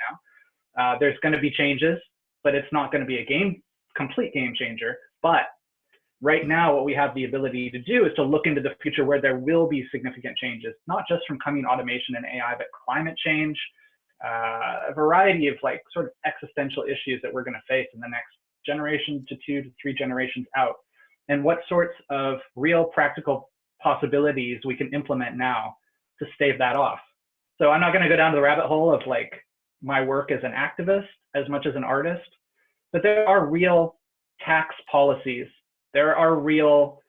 S7: now. There's going to be changes, but it's not going to be a complete game changer. But right now, what we have the ability to do is to look into the future where there will be significant changes, not just from coming automation and AI, but climate change, a variety of like sort of existential issues that we're going to face in the next generation to 2 to 3 generations out, and what sorts of real practical possibilities we can implement now to stave that off. So I'm not going to go down to the rabbit hole of like my work as an activist as much as an artist, but there are real tax policies. There are real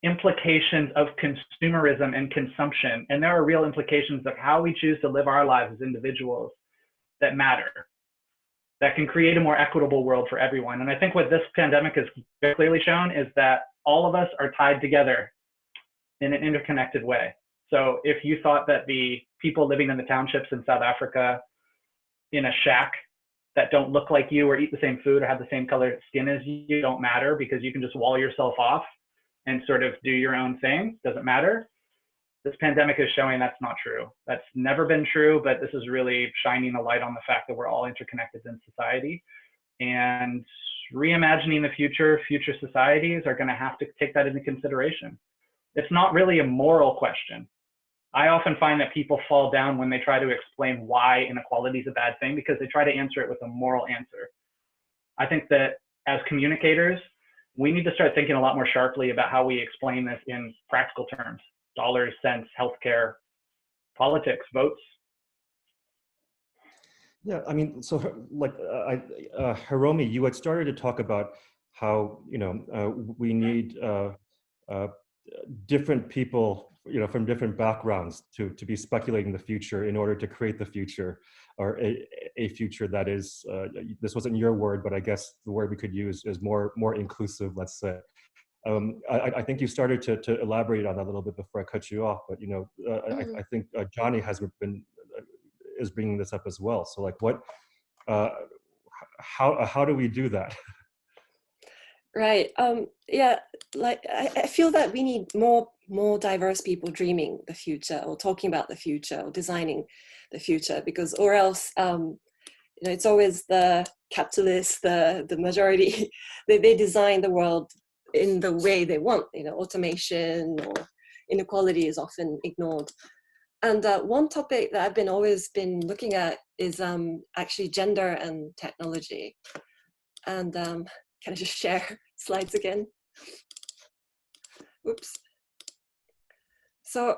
S7: implications of consumerism and consumption, and there are real implications of how we choose to live our lives as individuals that matter, that can create a more equitable world for everyone. And I think what this pandemic has very clearly shown is that all of us are tied together in an interconnected way. So if you thought that the people living in the townships in South Africa in a shack that don't look like you or eat the same food or have the same color skin as you don't matter because you can just wall yourself off and sort of do your own thing, doesn't matter. This pandemic is showing that's not true. That's never been true, but this is really shining a light on the fact that we're all interconnected in society. And reimagining the future societies are going to have to take that into consideration. It's not really a moral question. I often find that people fall down when they try to explain why inequality is a bad thing, because they try to answer it with a moral answer. I think that as communicators, we need to start thinking a lot more sharply about how we explain this in practical terms: dollars, cents, healthcare, politics, votes.
S2: Yeah, I mean, so like Hiromi, you had started to talk about how we need different people, from different backgrounds to be speculating the future in order to create the future, or a future that is, this wasn't your word, but I guess the word we could use is more inclusive, let's say. I think you started to elaborate on that a little bit before I cut you off, but I think Johnny is bringing this up as well. So like, how do we do that?
S5: Right. Yeah. Like I feel that we need more diverse people dreaming the future, or talking about the future, or designing the future, because or else it's always the capitalists, the majority. they design the world in the way they want. Automation or inequality is often ignored. And one topic that I've always been looking at is actually gender and technology. And can I just share slides again? Oops. So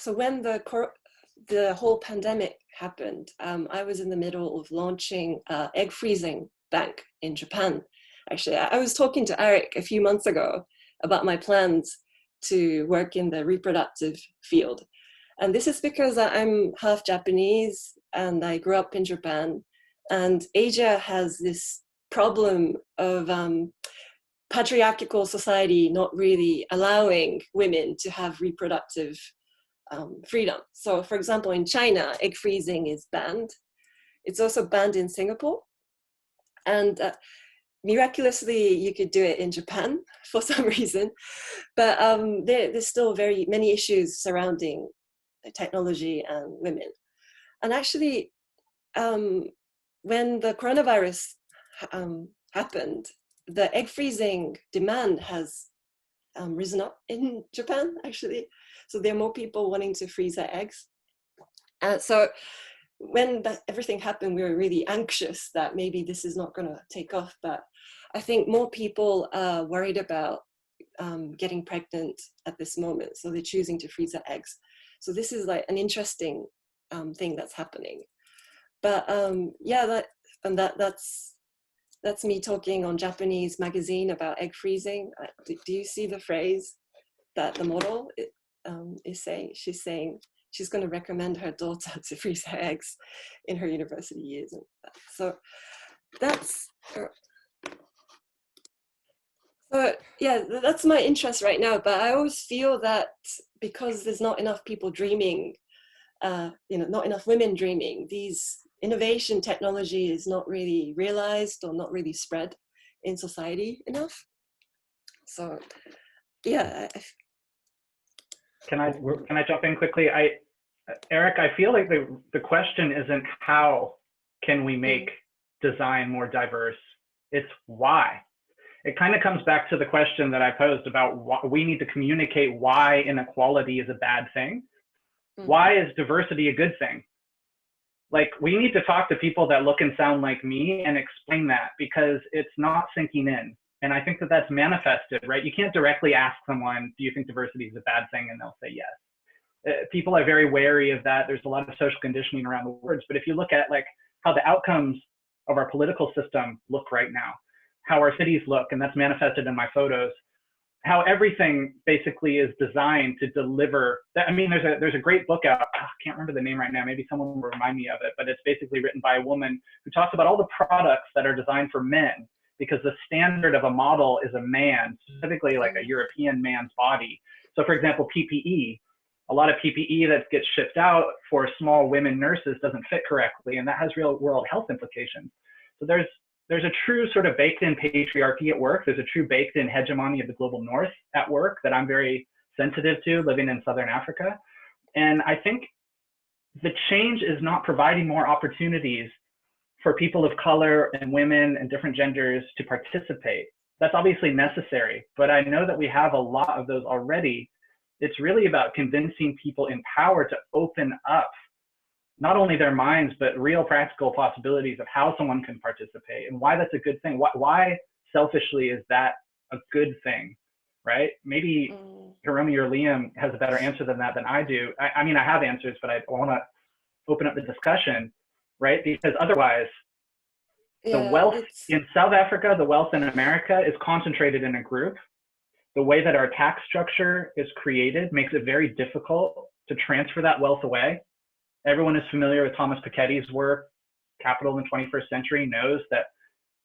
S5: when the whole pandemic happened, I was in the middle of launching an egg freezing bank in Japan. Actually, I was talking to Eric a few months ago about my plans to work in the reproductive field. And this is because I'm half Japanese and I grew up in Japan, and Asia has this problem of patriarchal society not really allowing women to have reproductive freedom. So for example, in China, egg freezing is banned. It's also banned in Singapore. And miraculously, you could do it in Japan for some reason. But there's still very many issues surrounding technology and women. And actually, when the coronavirus happened, the egg freezing demand has risen up in Japan, actually. So there are more people wanting to freeze their eggs. So when everything happened, we were really anxious that maybe this is not going to take off. But I think more people are worried about getting pregnant at this moment. So they're choosing to freeze their eggs. So this is like an interesting thing that's happening. But yeah, that's me talking on Japanese magazine about egg freezing. Do you see the phrase that the model is saying? She's saying she's going to recommend her daughter to freeze her eggs in her university years. So that's, yeah, that's my interest right now. But I always feel that because there's not enough people dreaming, not enough women dreaming, these innovation technology is not really realized or not really spread in society enough. So, yeah.
S7: Can I jump in quickly? Eric, I feel like the question isn't how can we make design more diverse? It's why. It kind of comes back to the question that I posed about why we need to communicate why inequality is a bad thing. Why is diversity a good thing? Like, we need to talk to people that look and sound like me and explain that, because it's not sinking in. And I think that that's manifested, right? You can't directly ask someone, do you think diversity is a bad thing? And they'll say yes. People are very wary of that. There's a lot of social conditioning around the words. But if you look at like how the outcomes of our political system look right now, how our cities look, and that's manifested in my photos, how everything basically is designed to deliver that. I mean, there's a great book out. I can't remember the name right now. Maybe someone will remind me of it, but it's basically written by a woman who talks about all the products that are designed for men, because the standard of a model is a man, specifically like a European man's body. So for example, PPE, a lot of PPE that gets shipped out for small women nurses doesn't fit correctly, and that has real world health implications. So there's a true sort of baked-in patriarchy at work. There's a true baked-in hegemony of the global north at work that I'm very sensitive to, living in Southern Africa. And I think the change is not providing more opportunities for people of color and women and different genders to participate. That's obviously necessary, but I know that we have a lot of those already. It's really about convincing people in power to open up not only their minds, but real practical possibilities of how someone can participate and why that's a good thing. Why selfishly is that a good thing, right? Maybe Hiromi or Liam has a better answer than that than I do. I mean, I have answers, but I want to open up the discussion, right? Because otherwise, the wealth in South Africa, the wealth in America is concentrated in a group. The way that our tax structure is created makes it very difficult to transfer that wealth away. Everyone is familiar with Thomas Piketty's work. Capital in the 21st Century knows that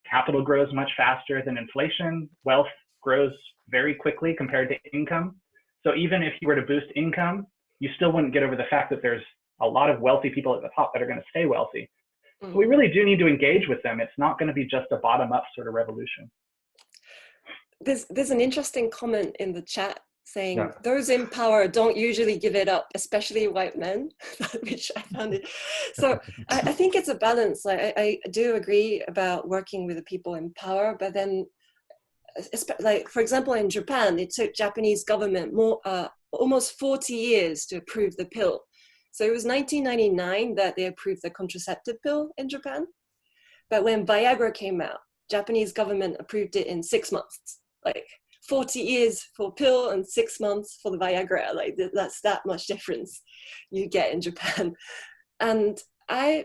S7: capital grows much faster than inflation. Wealth grows very quickly compared to income. So even if you were to boost income, you still wouldn't get over the fact that there's a lot of wealthy people at the top that are going to stay wealthy. So we really do need to engage with them. It's not going to be just a bottom-up sort of revolution.
S5: There's an interesting comment in the chat saying those in power don't usually give it up, especially white men, which I found it. So I think it's a balance. Like I do agree about working with the people in power, but then, like for example, in Japan, it took Japanese government almost 40 years to approve the pill. So it was 1999 that they approved the contraceptive pill in Japan. But when Viagra came out, Japanese government approved it in 6 months. Like 40 years for pill and 6 months for the Viagra. Like that's that much difference you get in Japan. And I'm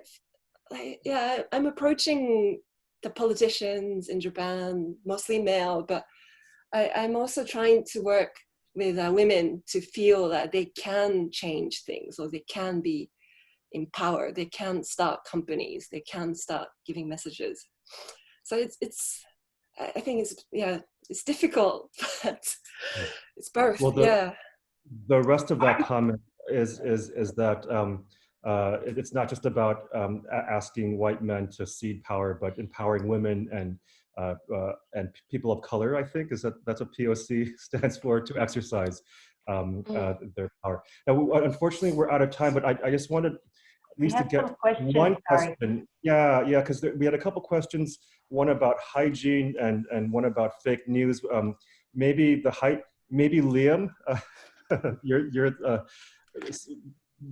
S5: approaching the politicians in Japan, mostly male, but I'm also trying to work with women to feel that they can change things, or they can be empowered, they can start companies, they can start giving messages. So I think it's difficult, but it's both.
S2: Well, the rest of that comment is that it's not just about asking white men to cede power, but empowering women and people of color. I think that's what POC stands for, to exercise their power. Now, unfortunately, we're out of time, but I just wanted at least to get one question. Yeah, because we had a couple questions, one about hygiene and one about fake news. Maybe Liam, you're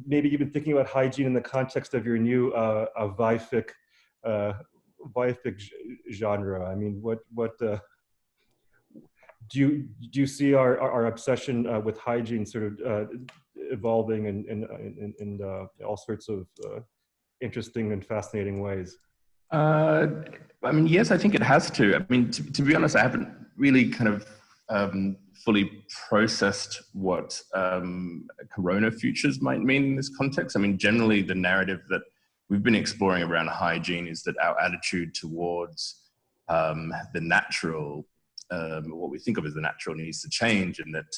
S2: maybe you've been thinking about hygiene in the context of your new VIFIC genre. I mean, what do you see our obsession with hygiene sort of evolving in all sorts of interesting and fascinating ways?
S6: I mean, yes, I think it has to. I mean, to be honest, I haven't really kind of fully processed what corona futures might mean in this context. I mean, generally the narrative that we've been exploring around hygiene is that our attitude towards the natural, what we think of as the natural, needs to change, and that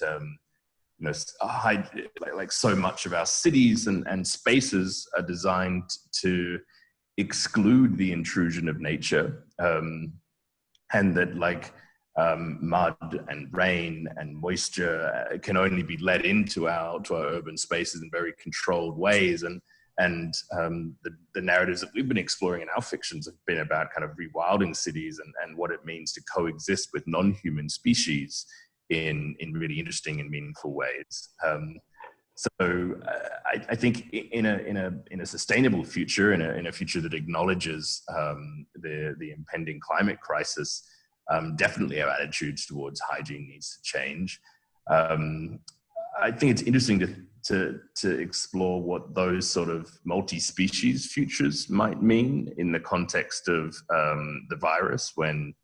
S6: like so much of our cities and spaces are designed to exclude the intrusion of nature, and that like mud and rain and moisture can only be let into our urban spaces in very controlled ways, and the narratives that we've been exploring in our fictions have been about kind of rewilding cities and what it means to coexist with non-human species in really interesting and meaningful ways. I think in a sustainable future, in a future that acknowledges the impending climate crisis, definitely our attitudes towards hygiene needs to change. I think it's interesting to explore what those sort of multi-species futures might mean in the context of the virus, when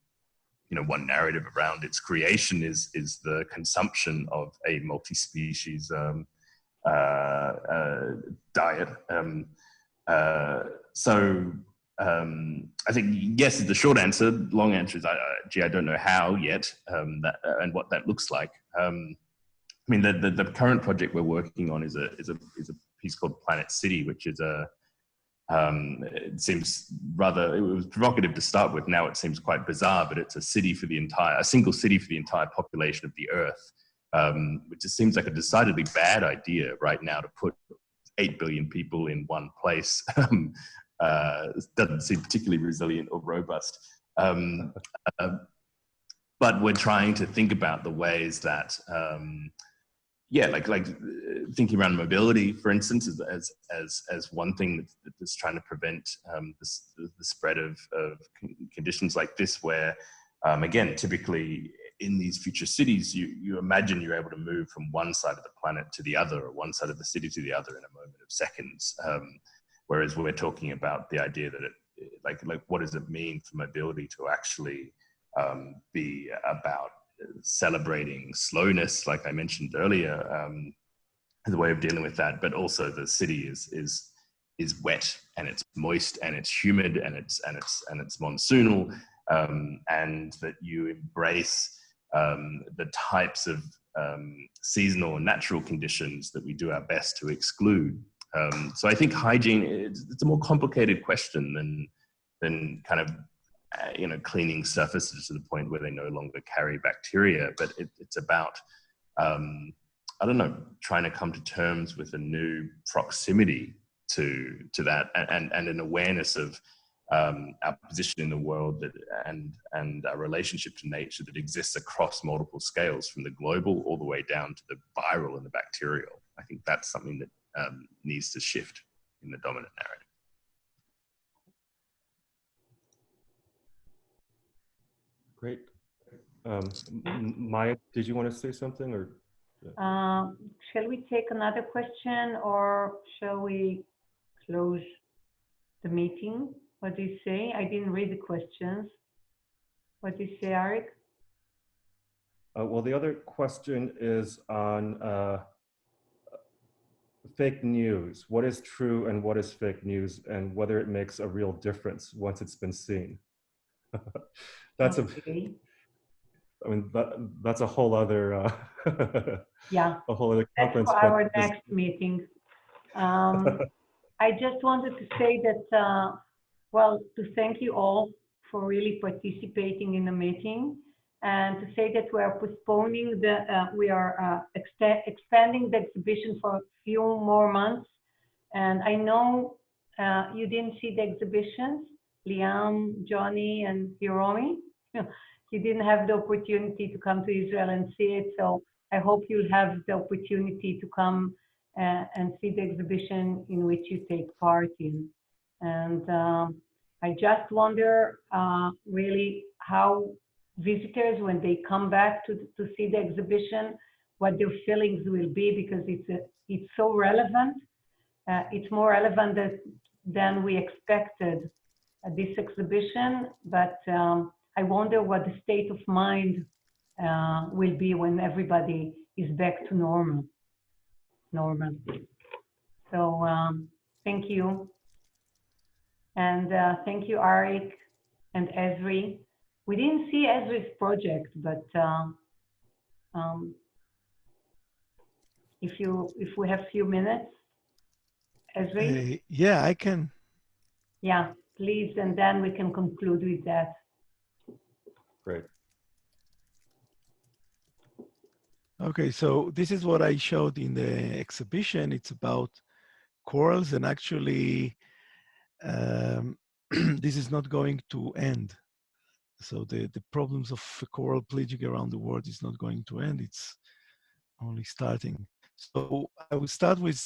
S6: one narrative around its creation is the consumption of a multi-species diet. I think yes is the short answer. Long answer is I don't know how yet, and what that looks like. I mean, the current project we're working on is a piece called Planet City, which is it seems it was provocative to start with. Now it seems quite bizarre, but it's a single city for the entire population of the Earth, which just seems like a decidedly bad idea right now to put 8 billion people in one place. Doesn't seem particularly resilient or robust. But we're trying to think about the ways that, like thinking around mobility, for instance, as one thing that's trying to prevent the spread of conditions like this, where, again, typically in these future cities, you imagine you're able to move from one side of the planet to the other, or one side of the city to the other in a moment of seconds. Whereas we're talking about the idea that like what does it mean for mobility to actually be about celebrating slowness, like I mentioned earlier, as a way of dealing with that, but also the city is wet and it's moist and it's humid and it's monsoonal, and that you embrace the types of seasonal and natural conditions that we do our best to exclude. So I think hygiene, it's a more complicated question than kind of cleaning surfaces to the point where they no longer carry bacteria, but it's about trying to come to terms with a new proximity to that, and an awareness of our position in the world, and our relationship to nature that exists across multiple scales, from the global all the way down to the viral and the bacterial. I think that's something that needs to shift in the dominant narrative.
S2: Great. Maya, did you want to say something, or?
S1: Shall we take another question, or shall we close the meeting? What do you say? I didn't read the questions. What do you say, Arik?
S2: Well, the other question is on fake news. What is true and what is fake news, and whether it makes a real difference once it's been seen? That's
S1: okay.
S2: I mean, that's a whole other,
S1: yeah,
S2: a whole other conference.
S1: That's for our next meeting. I just wanted to say that, well, to thank you all for really participating in the meeting, and to say that we are postponing we are expanding the exhibition for a few more months. And I know you didn't see the exhibitions, Liam, Johnny, and Hiromi. You didn't have the opportunity to come to Israel and see it, so I hope you'll have the opportunity to come and see the exhibition in which you take part in. And I just wonder really how visitors, when they come back to see the exhibition, what their feelings will be, because it's so relevant. It's more relevant than we expected at this exhibition, but I wonder what the state of mind will be when everybody is back to normal. So thank you. And thank you, Arik and Ezri. We didn't see Ezri's project, but if we have a few minutes, Ezri?
S3: Yeah, I can.
S1: Yeah, please, and then we can conclude with that.
S2: Great.
S3: Okay, so this is what I showed in the exhibition. It's about corals, and actually, this is not going to end. So the problems of coral bleaching around the world is not going to end. It's only starting. So I will start with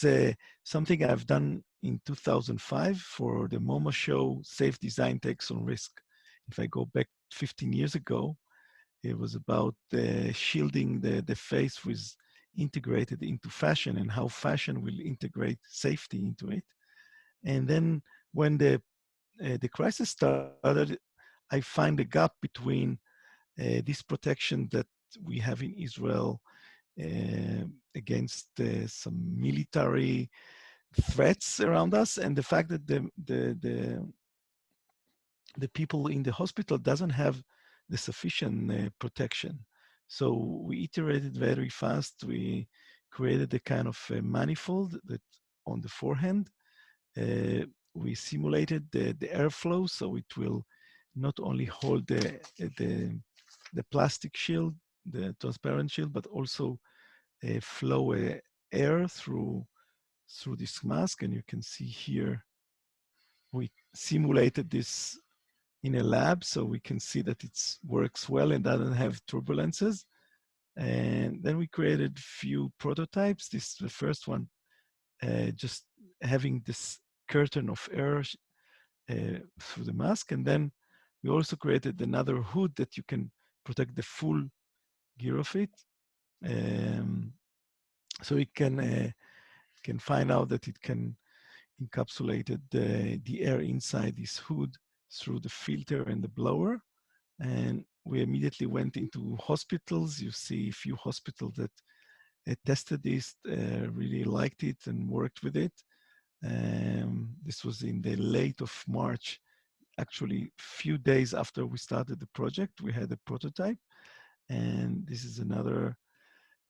S3: something I've done in 2005 for the MoMA show, Safe Design Takes on Risk. If I go back 15 years ago, it was about shielding the face with integrated into fashion, and how fashion will integrate safety into it. And then when the crisis started, I find a gap between this protection that we have in Israel against some military threats around us, and the fact that the people in the hospital doesn't have the sufficient protection. So we iterated very fast. We created a kind of a manifold that on the forehand, we simulated the airflow, so it will not only hold the plastic shield, the transparent shield, but also flow air through this mask. And you can see here, we simulated this in a lab, so we can see that it works well and doesn't have turbulences. And then we created few prototypes. This is the first one, just having this curtain of air through the mask. And then we also created another hood that you can protect the full gear of it. So it can find out that it can encapsulate the air inside this hood through the filter and the blower. And we immediately went into hospitals. You see a few hospitals that tested this, really liked it and worked with it. This was in the late of March. Actually, a few days after we started the project, we had a prototype. And this is another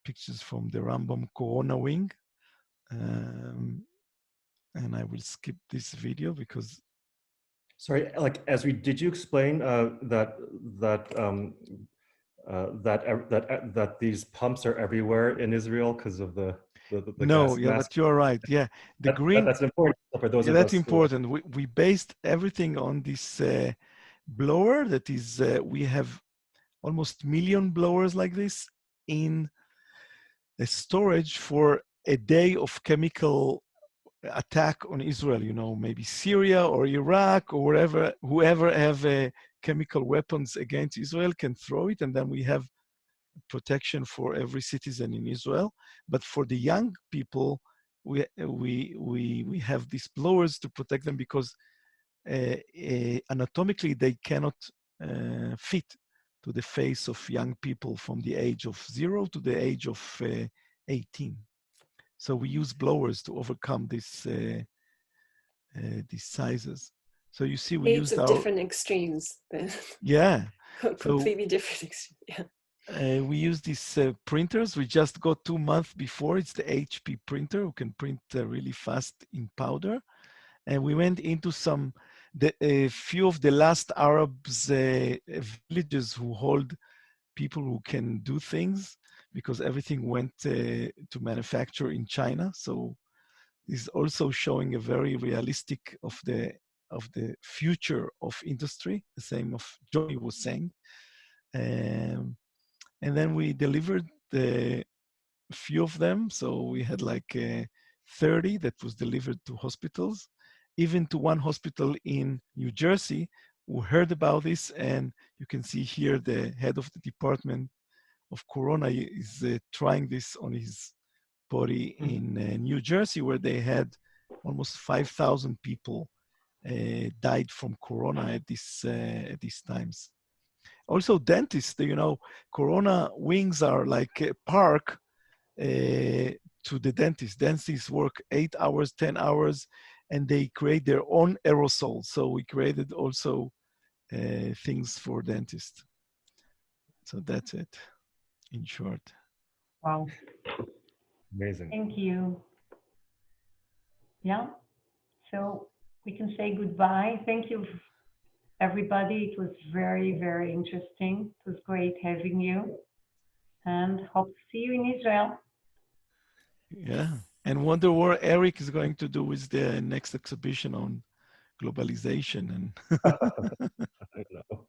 S3: pictures from the Rambam Corona Wing. And I will skip this video because.
S2: Sorry, like Ezri, did you explain that these pumps are everywhere in Israel because of the
S3: no,
S2: gas
S3: yeah,
S2: mask?
S3: But you're right. Yeah, the green.
S2: That's important for those of us.
S3: That's important. We based everything on this blower. That is, we have almost 1 million blowers like this in a storage for a day of chemical attack on Israel, you know, maybe Syria or Iraq or wherever, whoever have chemical weapons against Israel can throw it, and then we have protection for every citizen in Israel. But for the young people, we have these blowers to protect them because anatomically they cannot fit to the face of young people from the age of 0 to the age of 18. So we use blowers to overcome these sizes. So you see, we used
S5: of different extremes.
S3: Yeah.
S5: Completely different extremes. Yeah.
S3: We use these printers. We just got 2 months before. It's the HP printer who can print really fast in powder. And we went into a few of the last Arabs villages who hold people who can do things, because everything went to manufacture in China. So this is also showing a very realistic of the future of industry, the same of Johnny was saying. And then we delivered a few of them. So we had like 30 that was delivered to hospitals, even to one hospital in New Jersey who heard about this. And you can see here the head of the department of Corona is trying this on his body in New Jersey, where they had almost 5,000 people died from Corona at these times. Also dentists, you know, Corona wings are like a park to the dentist. Dentists work 8 hours, 10 hours, and they create their own aerosol. So we created also things for dentists. So that's it, in short.
S1: Wow.
S2: Amazing.
S1: Thank you. Yeah. So we can say goodbye. Thank you, everybody. It was very, very interesting. It was great having you, and hope to see you in Israel.
S3: Yeah. And wonder what Eric is going to do with the next exhibition on globalization. And
S2: I know.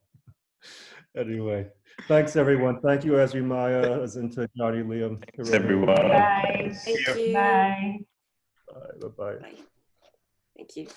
S2: Anyway, thanks everyone. Thank you, Ezri, Maya, Azinta, Johnny, Liam.
S6: Thanks, everyone.
S1: Bye.
S5: Thank you.
S1: Bye.
S2: Bye. Bye-bye.
S5: Bye. Thank you.